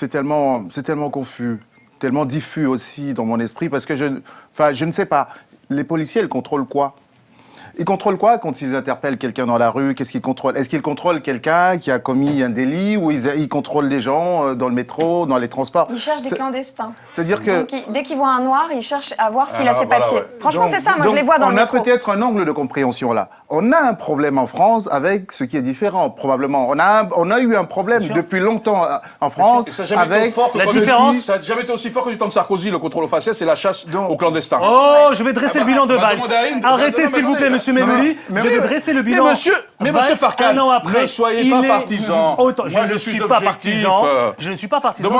S6: tellement confus, tellement diffus aussi dans mon esprit, parce que je ne sais pas. Les policiers, ils contrôlent quoi? Ils contrôlent quoi quand ils interpellent quelqu'un dans la rue? Qu'est-ce qu'ils contrôlent? Est-ce qu'ils contrôlent quelqu'un qui a commis un délit ou ils contrôlent les gens dans le métro, dans les transports?
S2: Ils cherchent des clandestins.
S6: C'est-à-dire que...
S2: Donc, dès qu'ils voient un noir, ils cherchent à voir s'il a ses papiers. Ouais. Franchement, c'est ça, moi je les vois dans le métro.
S6: On a peut-être un angle de compréhension là. On a un problème en France avec ce qui est différent, probablement. On a eu un problème depuis longtemps en France avec
S5: la différence. Ça n'a jamais été aussi fort que du temps de Sarkozy, le contrôle aux faciès et la chasse aux clandestins.
S1: Oh, je vais dresser le bilan de Valls. Arrêtez s'il vous plaît, monsieur Meloli, je vais dresser le bilan.
S5: Mais monsieur Farkan, ne soyez pas partisan.
S1: Je ne suis pas partisan. Je ne suis pas partisan.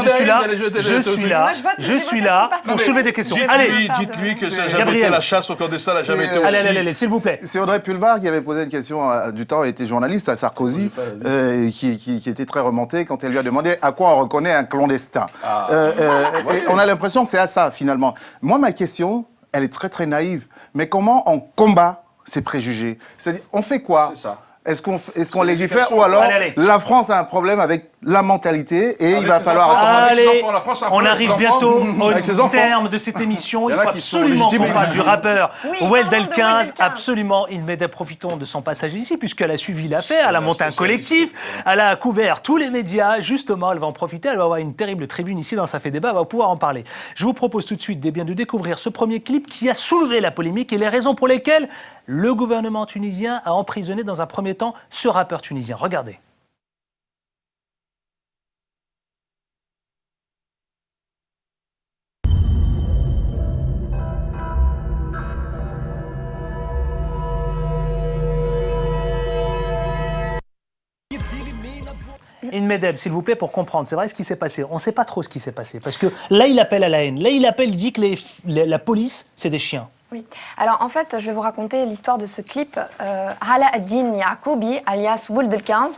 S1: Je suis là pour soulever des questions. Allez,
S5: dites-lui que ça n'a jamais été la chasse aux clandestins, n'a jamais été aussi.
S1: Allez, s'il vous plaît.
S6: C'est Audrey Pulvar qui avait posé une question du temps, elle était journaliste à Sarkozy, qui était très remontée quand elle lui a demandé à quoi on reconnaît un clandestin. Et on a l'impression que c'est à ça finalement. Moi, ma question, elle est très très naïve. Mais comment on combat ces préjugés? C'est-à-dire, on fait quoi?
S5: C'est ça.
S6: Est-ce qu'on légifère ou alors la France a un problème avec la mentalité et il va falloir...
S1: Allez, on arrive bientôt au terme de cette émission. Il faut absolument qu'on parle du rappeur Weld El-15. Absolument, Inmedeb, profitons de son passage ici puisqu'elle a suivi l'affaire, elle a monté un collectif, elle a couvert tous les médias. Justement, elle va en profiter, elle va avoir une terrible tribune ici dans Ça fait débat, elle va pouvoir en parler. Je vous propose tout de suite de découvrir ce premier clip qui a soulevé la polémique et les raisons pour lesquelles le gouvernement tunisien a emprisonné dans un premier temps ce rappeur tunisien. Regardez. Inmedeb, s'il vous plaît, pour comprendre, c'est vrai ce qui s'est passé. On ne sait pas trop ce qui s'est passé. Parce que là, il appelle à la haine. Là, il dit que la police, c'est des chiens.
S2: Oui. Alors en fait, je vais vous raconter l'histoire de ce clip. Ala ad-Din Yacoubi, alias Weld El-15,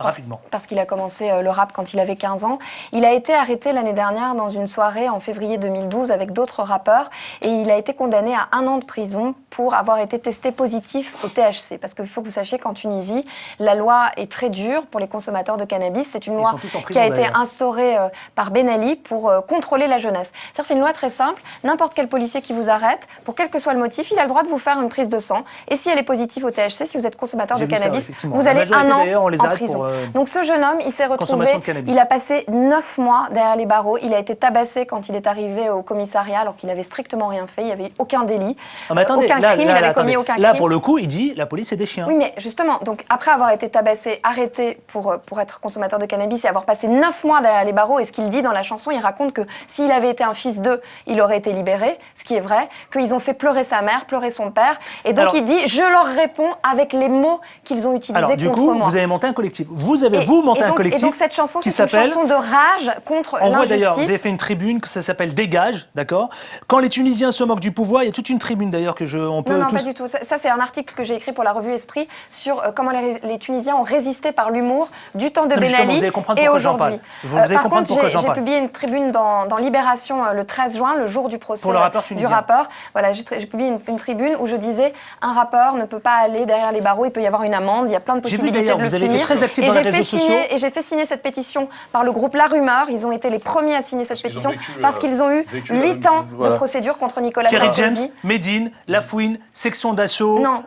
S2: parce qu'il a commencé le rap quand il avait 15 ans. Il a été arrêté l'année dernière dans une soirée en février 2012 avec d'autres rappeurs et il a été condamné à 1 an de prison pour avoir été testé positif au THC. Parce qu'il faut que vous sachiez qu'en Tunisie, la loi est très dure pour les consommateurs de cannabis. C'est une loi qui a été instaurée par Ben Ali pour contrôler la jeunesse. C'est une loi très simple. N'importe quel policier qui vous arrête, pour quel que soit le motif, il a le droit de vous faire une prise de sang. Et si elle est positive au THC, si vous êtes consommateur de cannabis, vous allez 1 an en prison. Donc ce jeune homme, il s'est retrouvé, il a passé 9 mois derrière les barreaux. Il a été tabassé quand il est arrivé au commissariat alors qu'il n'avait strictement rien fait. Il n'y avait aucun délit, aucun crime, il n'avait commis aucun crime.
S1: Là, pour le coup, il dit la police, c'est des chiens.
S2: Oui, mais justement, donc après avoir été tabassé, arrêté pour être consommateur de cannabis et avoir passé 9 mois derrière les barreaux, et ce qu'il dit dans la chanson, il raconte que s'il avait été un fils d'eux, il aurait été libéré, ce qui est vrai, qu'ils ont fait pleurer sa mère, pleurer son père, et donc il dit, je leur réponds avec les mots qu'ils ont utilisés contre moi.
S1: Du coup, vous avez monté un collectif. Vous monté un collectif.
S2: Et donc cette chanson, c'est une chanson de rage contre l'injustice.
S1: On voit d'ailleurs, vous avez fait une tribune, que ça s'appelle Dégage, d'accord? Quand les Tunisiens se moquent du pouvoir, il y a toute une tribune d'ailleurs que on peut...
S2: Non, pas du tout. Ça, c'est un article que j'ai écrit pour la revue Esprit sur comment les Tunisiens ont résisté par l'humour du temps de Ben Ali et aujourd'hui. Par contre, j'ai publié une tribune dans Libération le 13 juin, le jour du procès du rappeur. Voilà, j'ai publié une tribune où je disais un rappeur ne peut pas aller derrière les barreaux, il peut y avoir une amende, il y a plein de possibilités de le punir.
S1: Vous avez été très actif dans les réseaux sociaux.
S2: Et j'ai fait signer cette pétition par le groupe La Rumeur. Ils ont été les premiers à signer cette pétition parce qu'ils ont eu 8 ans de procédure contre Nicolas Sarkozy.
S1: Kerry James, Médine, Lafouine, section d'assaut.
S2: Non,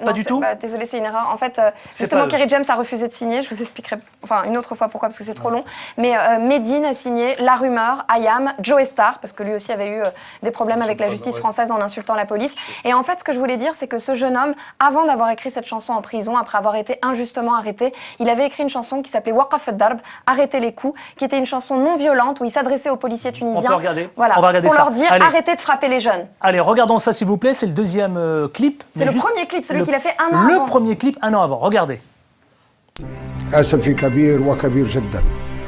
S1: pas du tout.
S2: Désolé, c'est une erreur. En fait, justement, Kerry James a refusé de signer. Je vous expliquerai une autre fois pourquoi, parce que c'est trop long. Mais Médine a signé, La Rumeur, Ayam, Joe Star, parce que lui aussi avait eu des problèmes avec la justice française en insultant la police. Et en fait, ce que je voulais dire, c'est que ce jeune homme, avant d'avoir écrit cette chanson en prison, après avoir été injustement arrêté, il avait écrit une chanson qui s'appelait Waqaf ad-Darb, Arrêtez les coups, qui était une chanson non violente où il s'adressait aux policiers tunisiens.
S1: On peut regarder.
S2: Voilà,
S1: on va regarder
S2: pour
S1: ça.
S2: leur dire arrêtez de frapper les jeunes.
S1: Allez, regardons ça s'il vous plaît, c'est le deuxième clip.
S2: C'est le premier clip, celui qu'il a fait 1 an avant.
S1: Le premier clip 1 an avant, regardez.
S14: أسفي كبير وكبير جدا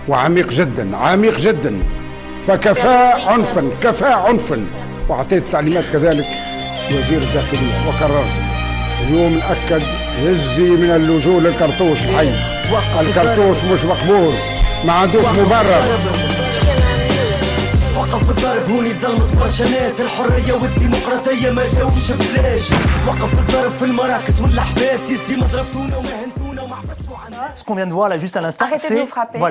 S14: وعميق جدا عميق جدا فكفاء عنفا كفاء عنفا وأعطيت تعليمات كذلك وزير الداخلية وقررت اليوم نأكد هزي من اللجوء للكرتوش الحي الكرتوش مش مقبول ما عندوش مبرر
S17: وقف الضرب هوني ظلمت برشا ناس الحرية والديمقراطية ما جاوش ببلاش وقف الضرب في المراكز والأحباس يسي ما ضربتونا وما هنتونا وما حبستوا عنا.
S1: Ce qu'on vient de voir là juste à l'instant,
S2: c'est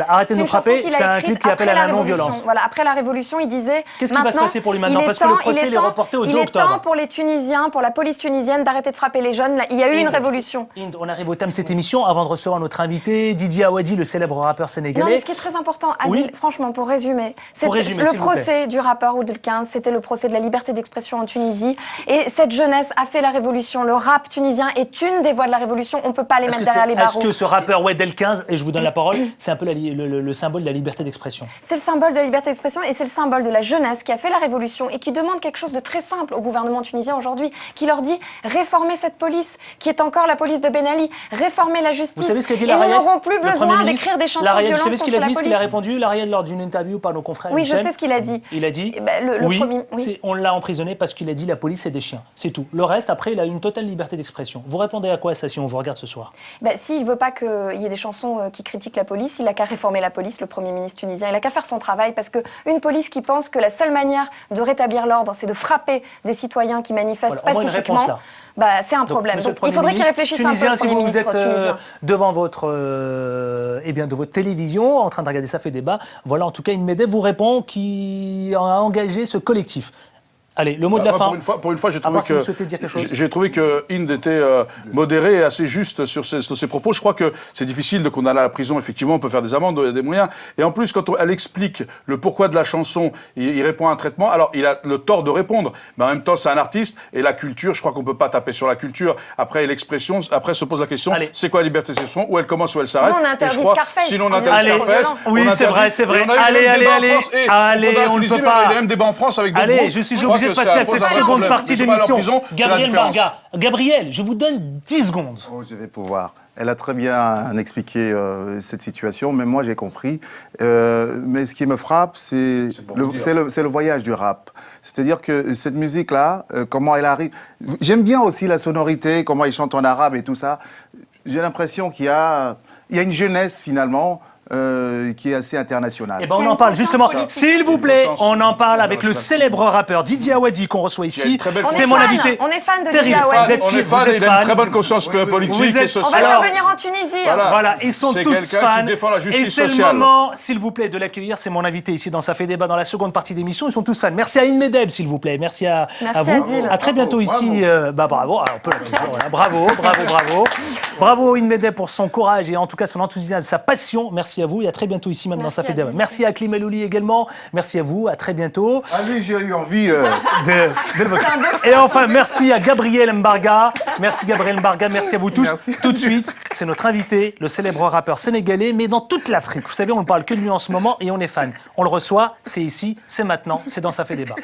S1: arrêtez de nous frapper, c'est un clip qui appelle à la non-violence.
S2: Voilà, après la Révolution, il disait
S1: qu'est-ce qui va se passer pour lui maintenant parce que le procès est reporté au 2 octobre.
S2: Il est temps pour les Tunisiens, pour la police tunisienne d'arrêter de frapper les jeunes. Là, il y a eu une révolution.
S1: On arrive au thème de cette émission avant de recevoir notre invité Didier Awadi, le célèbre rappeur sénégalais.
S2: Non, mais ce qui est très important, Adil, franchement, pour résumer, le procès du rappeur Weld El-15, c'était le procès de la liberté d'expression en Tunisie. Et cette jeunesse a fait la révolution. Le rap tunisien est une des voies de la révolution. On ne peut pas les mettre derrière les barreaux.
S1: Est-ce que ce rappeur Weld El-15, et je vous donne la parole, c'est un peu le symbole de la liberté d'expression?
S2: C'est le symbole de la liberté d'expression et c'est le symbole de la jeunesse qui a fait la révolution et qui demande quelque chose de très simple au gouvernement tunisien aujourd'hui, qui leur dit réformer cette police, qui est encore la police de Ben Ali, réformer la justice.
S1: Vous savez ce qu'a dit
S2: et
S1: Larayet,
S2: nous n'aurons plus besoin d'écrire des chansons violentes.
S1: Vous savez ce qu'il a dit,
S2: contre
S1: ce qu'il a répondu, Larayet, lors d'une interview par nos confrères?
S2: Oui, je sais ce qu'il a dit.
S1: Il a dit,
S2: oui.
S1: On l'a emprisonné parce qu'il a dit la police c'est des chiens. C'est tout. Le reste, après, il a une totale liberté d'expression. Vous répondez à quoi ça si on vous regarde ce soir?
S2: S'il ne veut pas que qu'il y ait des chansons qui critiquent la police, il n'a qu'à réformer la police, le Premier ministre tunisien. Il n'a qu'à faire son travail, parce qu'une police qui pense que la seule manière de rétablir l'ordre, c'est de frapper des citoyens qui manifestent pacifiquement, c'est un problème. Donc, il faudrait qu'il réfléchisse un peu, le Premier ministre tunisien.
S1: Devant votre, de votre télévision, en train de regarder Ça fait débat, voilà, en tout cas, Inmedeb vous répond qui a engagé ce collectif. Allez, le mot de la fin.
S5: Pour une fois, j'ai trouvé que Inde était modéré et assez juste sur ses propos. Je crois que c'est difficile de condamner à la prison. Effectivement, on peut faire des amendes, des moyens. Et en plus, quand elle explique le pourquoi de la chanson, il répond à un traitement. Alors, il a le tort de répondre. Mais en même temps, c'est un artiste. Et la culture, je crois qu'on ne peut pas taper sur la culture. Après, l'expression, après se pose la question, c'est quoi la liberté d'expression? Où elle commence, où elle s'arrête?
S2: Sinon, on interdit Scarface.
S5: Sinon, on interdit Scarface.
S1: Oui, c'est vrai. Allez, on ne peut pas.
S5: Il y a même débat en France avec
S1: Allez, je suis obligé de passer à cette seconde partie d'émission. Gabriel, je vous donne 10 secondes.
S6: Oh, je vais pouvoir. Elle a très bien expliqué cette situation, même moi j'ai compris. Mais ce qui me frappe, c'est le voyage du rap. C'est-à-dire que cette musique-là, comment elle arrive... J'aime bien aussi la sonorité, comment ils chantent en arabe et tout ça. J'ai l'impression qu'il y a une jeunesse finalement... qui est assez international.
S1: Eh ben on en parle justement. S'il vous plaît, on en parle avec le célèbre rappeur Didier Awadi qu'on reçoit ici.
S2: C'est mon invité. On est fan de Didier Awadi.
S5: On est fan, il a une très bonne conscience politique et sociale.
S2: On va revenir en Tunisie.
S1: Voilà, ils sont tous fans.
S5: Et
S1: c'est le moment, s'il vous plaît, de l'accueillir. C'est mon invité ici dans Ça fait débat dans la seconde partie d'émission. Ils sont tous fans. Merci à Inmedeb, s'il vous plaît. Merci à vous. À très bientôt ici. Bravo. Alors, on peut bravo. Bravo Inmedeb pour son courage et en tout cas son enthousiasme, sa passion. Merci à vous et à très bientôt ici même dans Ça fait débat. Merci à Aklim Elouli également. Merci à vous, à très bientôt.
S6: Allez, j'ai eu envie
S1: de le boxer. Et enfin, merci à Gabriel Mbarga. Merci Gabriel Mbarga, merci à vous tous. Merci. Tout de suite, c'est notre invité, le célèbre rappeur sénégalais, mais dans toute l'Afrique. Vous savez, on ne parle que de lui en ce moment et on est fan. On le reçoit, c'est ici, c'est maintenant, c'est dans Ça fait débat.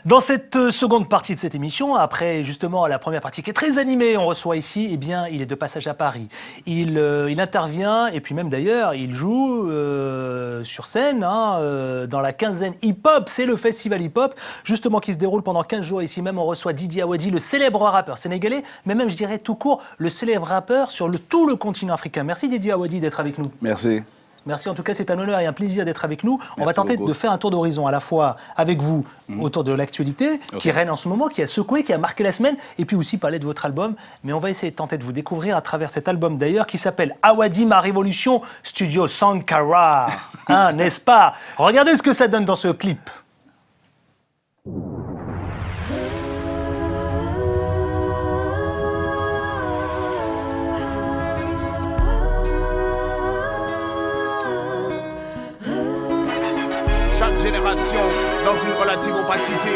S1: Dans cette seconde partie de cette émission, après justement la première partie qui est très animée, on reçoit ici, il est de passage à Paris. Il intervient, et puis même d'ailleurs, il joue sur scène, dans la quinzaine hip-hop. C'est le festival hip-hop, justement, qui se déroule pendant 15 jours. Ici même, on reçoit Didier Awadi, le célèbre rappeur sénégalais, mais même, je dirais, tout court, le célèbre rappeur sur tout le continent africain. Merci Didier Awadi d'être avec nous.
S18: Merci.
S1: Merci, en tout cas, c'est un honneur et un plaisir d'être avec nous. On va tenter de faire un tour d'horizon à la fois avec vous autour de l'actualité qui règne en ce moment, qui a secoué, qui a marqué la semaine, et puis aussi parler de votre album. Mais on va essayer de tenter de vous découvrir à travers cet album d'ailleurs qui s'appelle Awadi, ma révolution, Studio Sankara. N'est-ce pas? Regardez ce que ça donne dans ce clip.
S19: Génération dans une relative opacité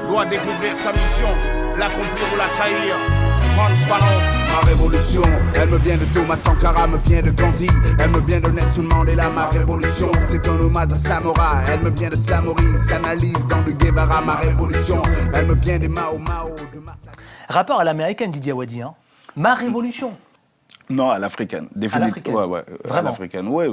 S19: doit découvrir sa mission, l'accomplir ou la trahir. Ma révolution, elle me vient de Thomas Sankara, me vient de Gandhi, elle me vient de Nelson Mandela. Ma révolution, c'est un hommage à Samora, elle me vient de Samori, s'analyse dans le Guevara. Ma révolution, elle me vient des Mao de Massa.
S1: Rapport à l'américaine, Didier Awadi, Ma révolution.
S18: Non, à l'africaine.
S1: Définitivement.
S18: Ouais.
S1: Vraiment.
S18: À l'africaine, oui,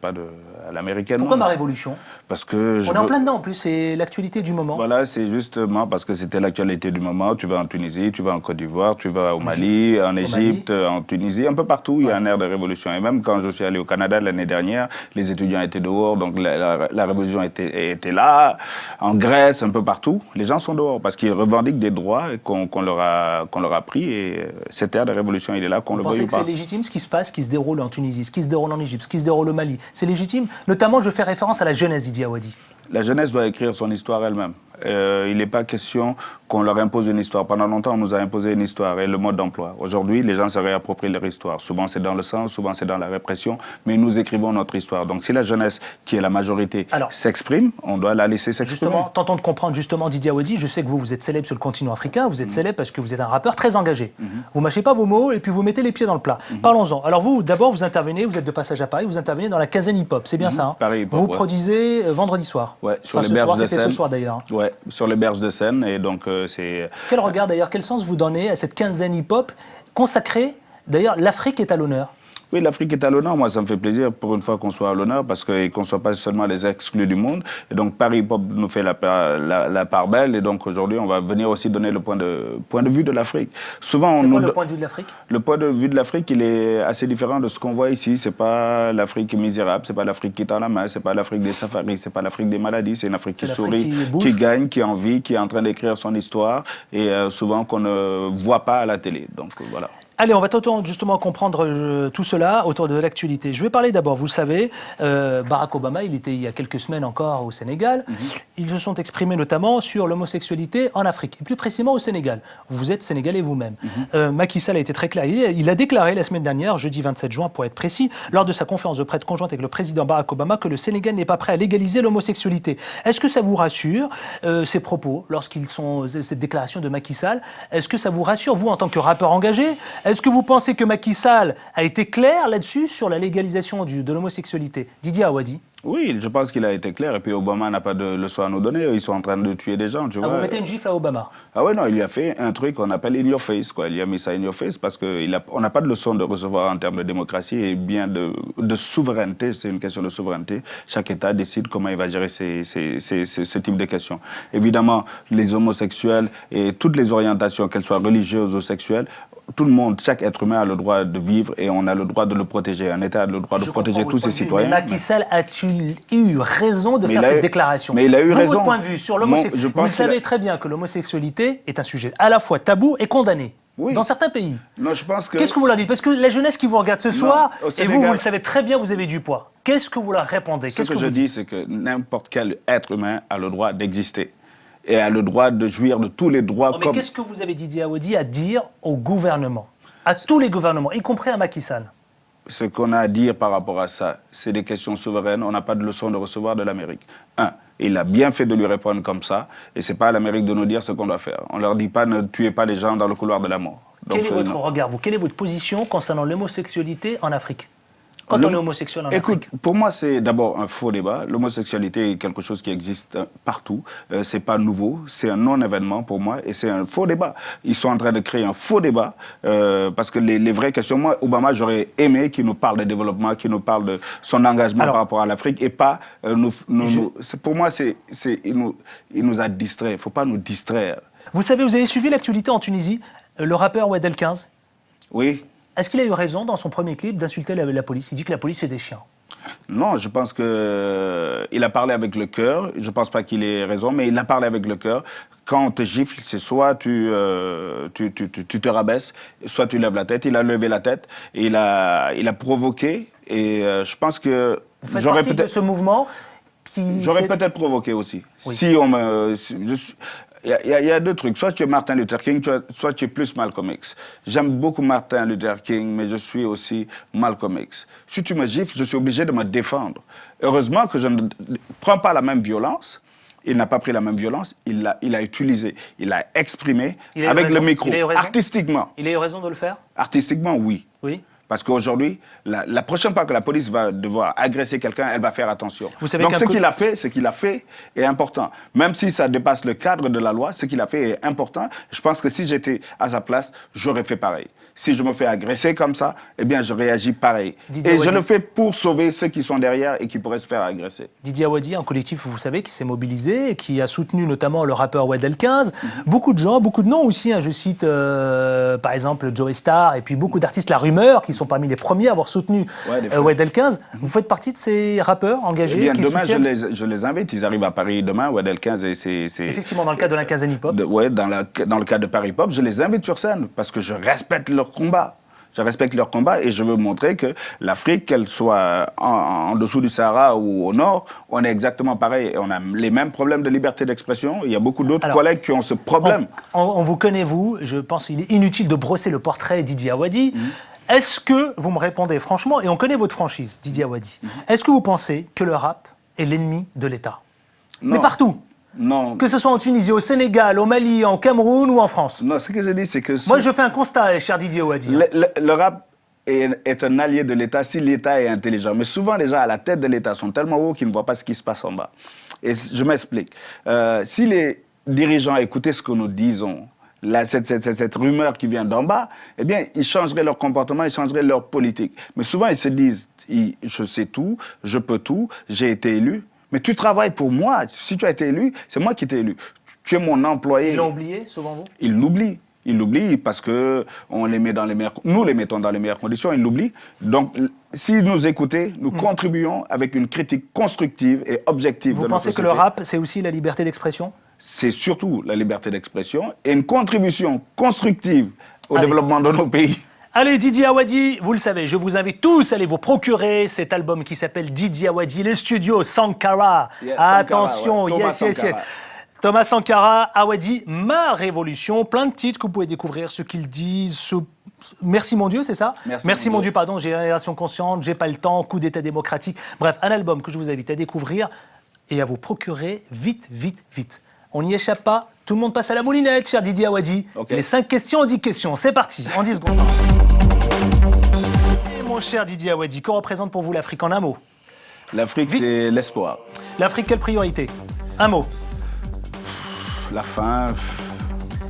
S18: pas de... à l'américaine.
S1: Pourquoi ma révolution?
S18: Parce que
S1: on est en plein dedans, en plus, c'est l'actualité du moment.
S18: Voilà, c'est justement parce que c'était l'actualité du moment. Tu vas en Tunisie, tu vas en Côte d'Ivoire, tu vas au Mali, en Égypte, en Tunisie, un peu partout, il y a un air de révolution. Et même quand je suis allé au Canada l'année dernière, les étudiants étaient dehors, donc la révolution était là. En Grèce, un peu partout, les gens sont dehors parce qu'ils revendiquent des droits qu'on leur a pris. Et cet air de révolution, il est là, qu'on le veuille ou pas.
S1: C'est légitime ce qui se passe, ce qui se déroule en Tunisie, ce qui se déroule en Égypte, ce qui se déroule au Mali. C'est légitime. Notamment, je fais référence à la jeunesse Didier Awadi.
S18: La jeunesse doit écrire son histoire elle-même. Il n'est pas question qu'on leur impose une histoire. Pendant longtemps, on nous a imposé une histoire et le mode d'emploi. Aujourd'hui, les gens se réapproprient leur histoire. Souvent, c'est dans le sang, souvent, c'est dans la répression, mais nous écrivons notre histoire. Donc, si la jeunesse, qui est la majorité, s'exprime, on doit la laisser s'exprimer.
S1: Justement, tentons de comprendre justement Didier Awadi. Je sais que vous êtes célèbre sur le continent africain, vous êtes célèbre parce que vous êtes un rappeur très engagé. Vous mâchez pas vos mots et puis vous mettez les pieds dans le plat. Parlons-en. Alors vous, d'abord, vous intervenez, vous êtes de passage à Paris, vous intervenez dans la quinzaine hip-hop, c'est bien ça,
S18: Paris hip-hop,
S1: vous produisez vendredi soir.
S18: Ouais, sur les berges de Seine.
S1: C'était ce soir d'ailleurs.
S18: Ouais, sur les berges de Seine, et donc c'est...
S1: Quel regard d'ailleurs, quel sens vous donnez à cette quinzaine hip-hop consacrée, d'ailleurs l'Afrique est à l'honneur?
S18: Oui, l'Afrique est à l'honneur. Moi, ça me fait plaisir pour une fois qu'on soit à l'honneur parce qu'on ne soit pas seulement les exclus du monde. Et donc, Paris Hip Hop nous fait la part belle. Et donc, aujourd'hui, on va venir aussi donner le point de vue de l'Afrique. Souvent,
S1: c'est quoi le point de vue de l'Afrique?
S18: Le point de vue de l'Afrique, il est assez différent de ce qu'on voit ici. C'est pas l'Afrique misérable, c'est pas l'Afrique qui tend la main, c'est pas l'Afrique des safaris, c'est pas l'Afrique des maladies. C'est une Afrique qui sourit, qui gagne, qui a envie, qui est en train d'écrire son histoire et souvent qu'on ne voit pas à la télé. Donc, voilà.
S1: Allez, on va justement comprendre tout cela autour de l'actualité. Je vais parler d'abord, vous le savez, Barack Obama, il était il y a quelques semaines encore au Sénégal. Ils se sont exprimés notamment sur l'homosexualité en Afrique, et plus précisément au Sénégal. Vous êtes sénégalais vous-même. Macky Sall a été très clair. Il a déclaré la semaine dernière, jeudi 27 juin pour être précis, lors de sa conférence de presse conjointe avec le président Barack Obama, que le Sénégal n'est pas prêt à légaliser l'homosexualité. Est-ce que ça vous rassure, ces propos, cette déclaration de Macky Sall? Est-ce que ça vous rassure, vous, en tant que rappeur engagé? Est-ce que vous pensez que Macky Sall a été clair là-dessus, sur la légalisation de l'homosexualité? Didier Awadi.
S18: Oui, je pense qu'il a été clair. Et puis Obama n'a pas de leçon à nous donner. Ils sont en train de tuer des gens, tu vois.
S1: Vous mettez une gifle à Obama?
S18: Ah ouais, non, il a fait un truc qu'on appelle in your face, quoi. Il a mis ça in your face parce qu'on n'a pas de leçon de recevoir en termes de démocratie et bien de souveraineté. C'est une question de souveraineté. Chaque État décide comment il va gérer ce type de questions. Évidemment, les homosexuels et toutes les orientations, qu'elles soient religieuses ou sexuelles, tout le monde, chaque être humain a le droit de vivre et on a le droit de le protéger. Un État a le droit de protéger tous ses citoyens.
S1: Mais Macky Sall a-t-il eu raison de faire cette déclaration?
S18: Mais il a eu raison.
S1: Votre point de vue sur l'homosexualité, vous savez très bien que l'homosexualité est un sujet à la fois tabou et condamné. Oui. Dans certains pays.
S18: Non, je pense que...
S1: Qu'est-ce que vous leur dites? Parce que la jeunesse qui vous regarde ce soir, et vous le savez très bien, vous avez du poids. Qu'est-ce que vous leur répondez?
S18: Ce que je dis, c'est que n'importe quel être humain a le droit d'exister. Et a le droit de jouir de tous les droits.
S1: Mais qu'est-ce que vous avez, Didier Awadi, à dire au gouvernement? À tous les gouvernements, y compris à Macky Sall?
S18: Ce qu'on a à dire par rapport à ça, c'est des questions souveraines. On n'a pas de leçon de recevoir de l'Amérique. Il a bien fait de lui répondre comme ça. Et ce n'est pas à l'Amérique de nous dire ce qu'on doit faire. On ne leur dit pas ne tuez pas les gens dans le couloir de la mort. Donc,
S1: quel est votre regard, vous? Quelle est votre position concernant l'homosexualité en Afrique? Quand on est homosexuel en Afrique.
S18: Écoute, pour moi, c'est d'abord un faux débat. L'homosexualité est quelque chose qui existe partout. C'est pas nouveau. C'est un non-événement pour moi. Et c'est un faux débat. Ils sont en train de créer un faux débat. Parce que les vraies questions... Moi, Obama, j'aurais aimé qu'il nous parle de développement, qu'il nous parle de son engagement par rapport à l'Afrique. Et pas... pour moi, il nous a distraits. Il ne faut pas nous distraire.
S1: Vous savez, vous avez suivi l'actualité en Tunisie. Le rappeur Oued El 15.
S18: Oui.
S1: Est-ce qu'il a eu raison dans son premier clip d'insulter la police? Il dit que la police c'est des chiens.
S18: Non, je pense qu'il a parlé avec le cœur. Je ne pense pas qu'il ait raison, mais il a parlé avec le cœur. Quand on te gifle, c'est soit tu te rabaisses, soit tu lèves la tête. Il a levé la tête et il a provoqué. Et je pense que...
S1: Vous faites partie de ce mouvement qui...
S18: J'aurais peut-être provoqué aussi. Oui. Si on me... Il y a deux trucs. Soit tu es Martin Luther King, soit tu es plus Malcolm X. J'aime beaucoup Martin Luther King, mais je suis aussi Malcolm X. Si tu me gifles, je suis obligé de me défendre. Heureusement que je ne prends pas la même violence. Il n'a pas pris la même violence. Il l'a utilisé. Il l'a exprimé avec le micro, artistiquement.
S1: Il a eu raison de le faire?
S18: Artistiquement, oui.
S1: Oui.
S18: Parce qu'aujourd'hui, la prochaine fois que la police va devoir agresser quelqu'un, elle va faire attention. Donc ce qu'il a fait est important. Même si ça dépasse le cadre de la loi, ce qu'il a fait est important. Je pense que si j'étais à sa place, j'aurais fait pareil. Si je me fais agresser comme ça, eh bien je réagis pareil. Et je le fais pour sauver ceux qui sont derrière et qui pourraient se faire agresser.
S1: Didier Awadi, un collectif, vous savez, qui s'est mobilisé et qui a soutenu notamment le rappeur Oued El 15. Beaucoup de gens, beaucoup de noms aussi. Je cite par exemple Joey Starr et puis beaucoup d'artistes, La Rumeur, qui sont parmi les premiers à avoir soutenu Oued El 15. Vous faites partie de ces rappeurs engagés?
S18: Eh bien, demain, je les invite. Ils arrivent à Paris demain. Oued El 15,
S1: effectivement, dans le cadre de la quinzaine hip-hop.
S18: Oui, dans le cadre de Paris Hip-Hop, je les invite sur scène parce que je respecte leur combat. Je respecte leur combat et je veux montrer que l'Afrique, qu'elle soit en dessous du Sahara ou au nord, on est exactement pareil. Et on a les mêmes problèmes de liberté d'expression. Il y a beaucoup d'autres collègues qui ont ce problème.
S1: On vous connaît, vous. Je pense qu'il est inutile de brosser le portrait Didier Awadi. Est-ce que, vous me répondez franchement, et on connaît votre franchise, Didier Awadi, est-ce que vous pensez que le rap est l'ennemi de l'État? Mais partout.
S18: Non.
S1: Que ce soit en Tunisie, au Sénégal, au Mali, en Cameroun ou en France.
S18: Non, ce que je dis, c'est que...
S1: Moi, je fais un constat, cher Didier Awadi.
S18: Le rap est un allié de l'État si l'État est intelligent. Mais souvent, les gens à la tête de l'État sont tellement hauts qu'ils ne voient pas ce qui se passe en bas. Et je m'explique. Si les dirigeants écoutaient ce que nous disons, cette rumeur qui vient d'en bas, eh bien, ils changeraient leur comportement, ils changeraient leur politique. Mais souvent, ils se disent, je sais tout, je peux tout, j'ai été élu. Mais tu travailles pour moi. Si tu as été élu, c'est moi qui t'ai élu. Tu es mon employé.
S1: Ils l'ont oublié, selon vous?
S18: Ils l'oublient. Ils l'oublient parce que nous les mettons dans les meilleures conditions, ils l'oublient. Donc, si nous écoutez, nous contribuons avec une critique constructive et objective.
S1: Vous pensez que le rap, c'est aussi la liberté d'expression?
S18: C'est surtout la liberté d'expression et une contribution constructive au développement de nos pays.
S1: Allez, Didi Awadi, vous le savez, je vous invite tous à aller vous procurer cet album qui s'appelle Didi Awadi, les studios Sankara. Attention,
S18: Sankara.
S1: Thomas Sankara, Awadi, ma révolution, plein de titres que vous pouvez découvrir, ce qu'ils disent, Merci mon Dieu, c'est ça? Merci mon Dieu, pardon, Génération consciente, J'ai pas le temps, Coup d'état démocratique. Bref, un album que je vous invite à découvrir et à vous procurer vite, vite, vite. On n'y échappe pas, tout le monde passe à la moulinette, cher Didi Awadi. Les 5 questions en 10 questions, c'est parti, en 10 secondes. Et mon cher Didi Awadi, que représente pour vous l'Afrique en un mot?
S18: L'Afrique, c'est l'espoir.
S1: L'Afrique, quelle priorité? Un mot.
S18: La faim.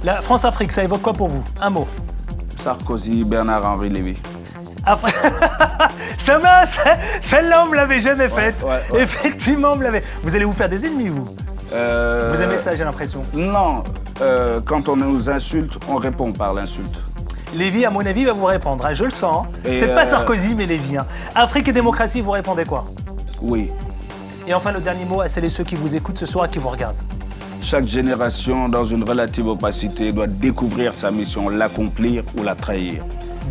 S1: La France-Afrique, ça évoque quoi pour vous? Un mot.
S18: Sarkozy, Bernard-Henri Lévy.
S1: Celle-là, on me l'avait jamais faite.
S18: Ouais.
S1: Effectivement, on me l'avait. Vous allez vous faire des ennemis, vous? Vous aimez ça, j'ai l'impression.
S18: Non. Quand on nous insulte, on répond par l'insulte.
S1: Lévy, à mon avis, va vous répondre. Hein, je le sens. Hein. Peut-être pas Sarkozy, mais Lévy. Hein. Afrique et démocratie, vous répondez quoi?
S18: Oui.
S1: Et enfin, le dernier mot à celles et ceux qui vous écoutent ce soir et qui vous regardent.
S18: Chaque génération, dans une relative opacité, doit découvrir sa mission, l'accomplir ou la trahir.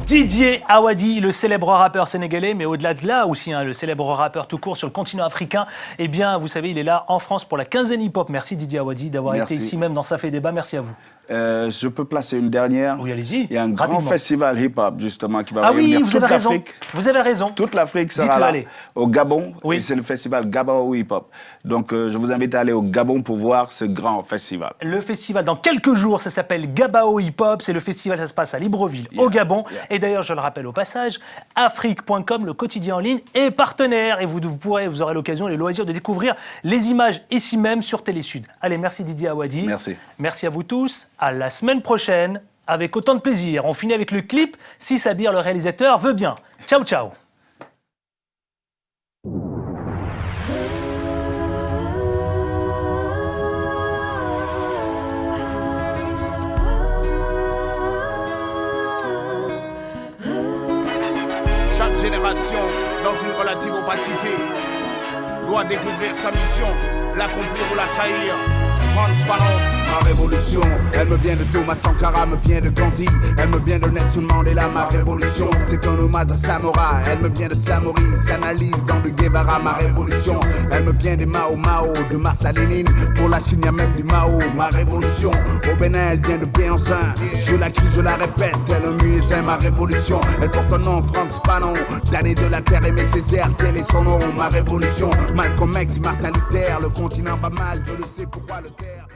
S1: Didier Awadi, le célèbre rappeur sénégalais, mais au-delà de là aussi, hein, le célèbre rappeur tout court sur le continent africain. Eh bien, vous savez, il est là en France pour la quinzaine hip-hop. Merci Didier Awadi d'avoir été ici même dans Ça fait débat. Merci à vous.
S18: Je peux placer une dernière.
S1: Oui, allez-y.
S18: Il y a un grand festival hip-hop, justement, qui va
S1: réunir
S18: toute l'Afrique.
S1: Vous avez raison.
S18: Toute l'Afrique sera là, au Gabon. Oui. Et c'est le festival Gabao Hip-Hop. Donc, je vous invite à aller au Gabon pour voir ce grand festival.
S1: Le festival, dans quelques jours, ça s'appelle Gabao Hip-Hop. C'est le festival, ça se passe à Libreville, au Gabon. Et d'ailleurs, je le rappelle au passage, Afrique.com, le quotidien en ligne, est partenaire. Et vous aurez l'occasion et le loisir de découvrir les images ici même sur Télésud. Allez, merci Didier Awadi.
S18: Merci.
S1: Merci à vous tous. À la semaine prochaine, avec autant de plaisir. On finit avec le clip, si Sabir, le réalisateur, veut bien. Ciao, ciao.
S19: Chaque génération, dans une relative opacité, doit découvrir sa mission, l'accomplir ou la trahir. Hans Fanon. Ma révolution, elle me vient de Thomas Sankara, me vient de Gandhi, elle me vient de Nelson Mandela. Ma révolution, c'est un hommage à Samora, elle me vient de Samori, s'analyse dans le Guevara. Ma révolution, elle me vient des Mao Mao, de Mars à Lénine, pour la Chine y a même du Mao. Ma révolution, au Bénin, elle vient de Béancin, je la crie, je la répète, elle est muezzin. Ma révolution, elle porte un nom, Frantz Fanon, damné de la terre, Aimé Césaire, tel est son nom. Ma révolution, Malcolm X, Martin Luther, le continent va mal, je le sais pourquoi le terre.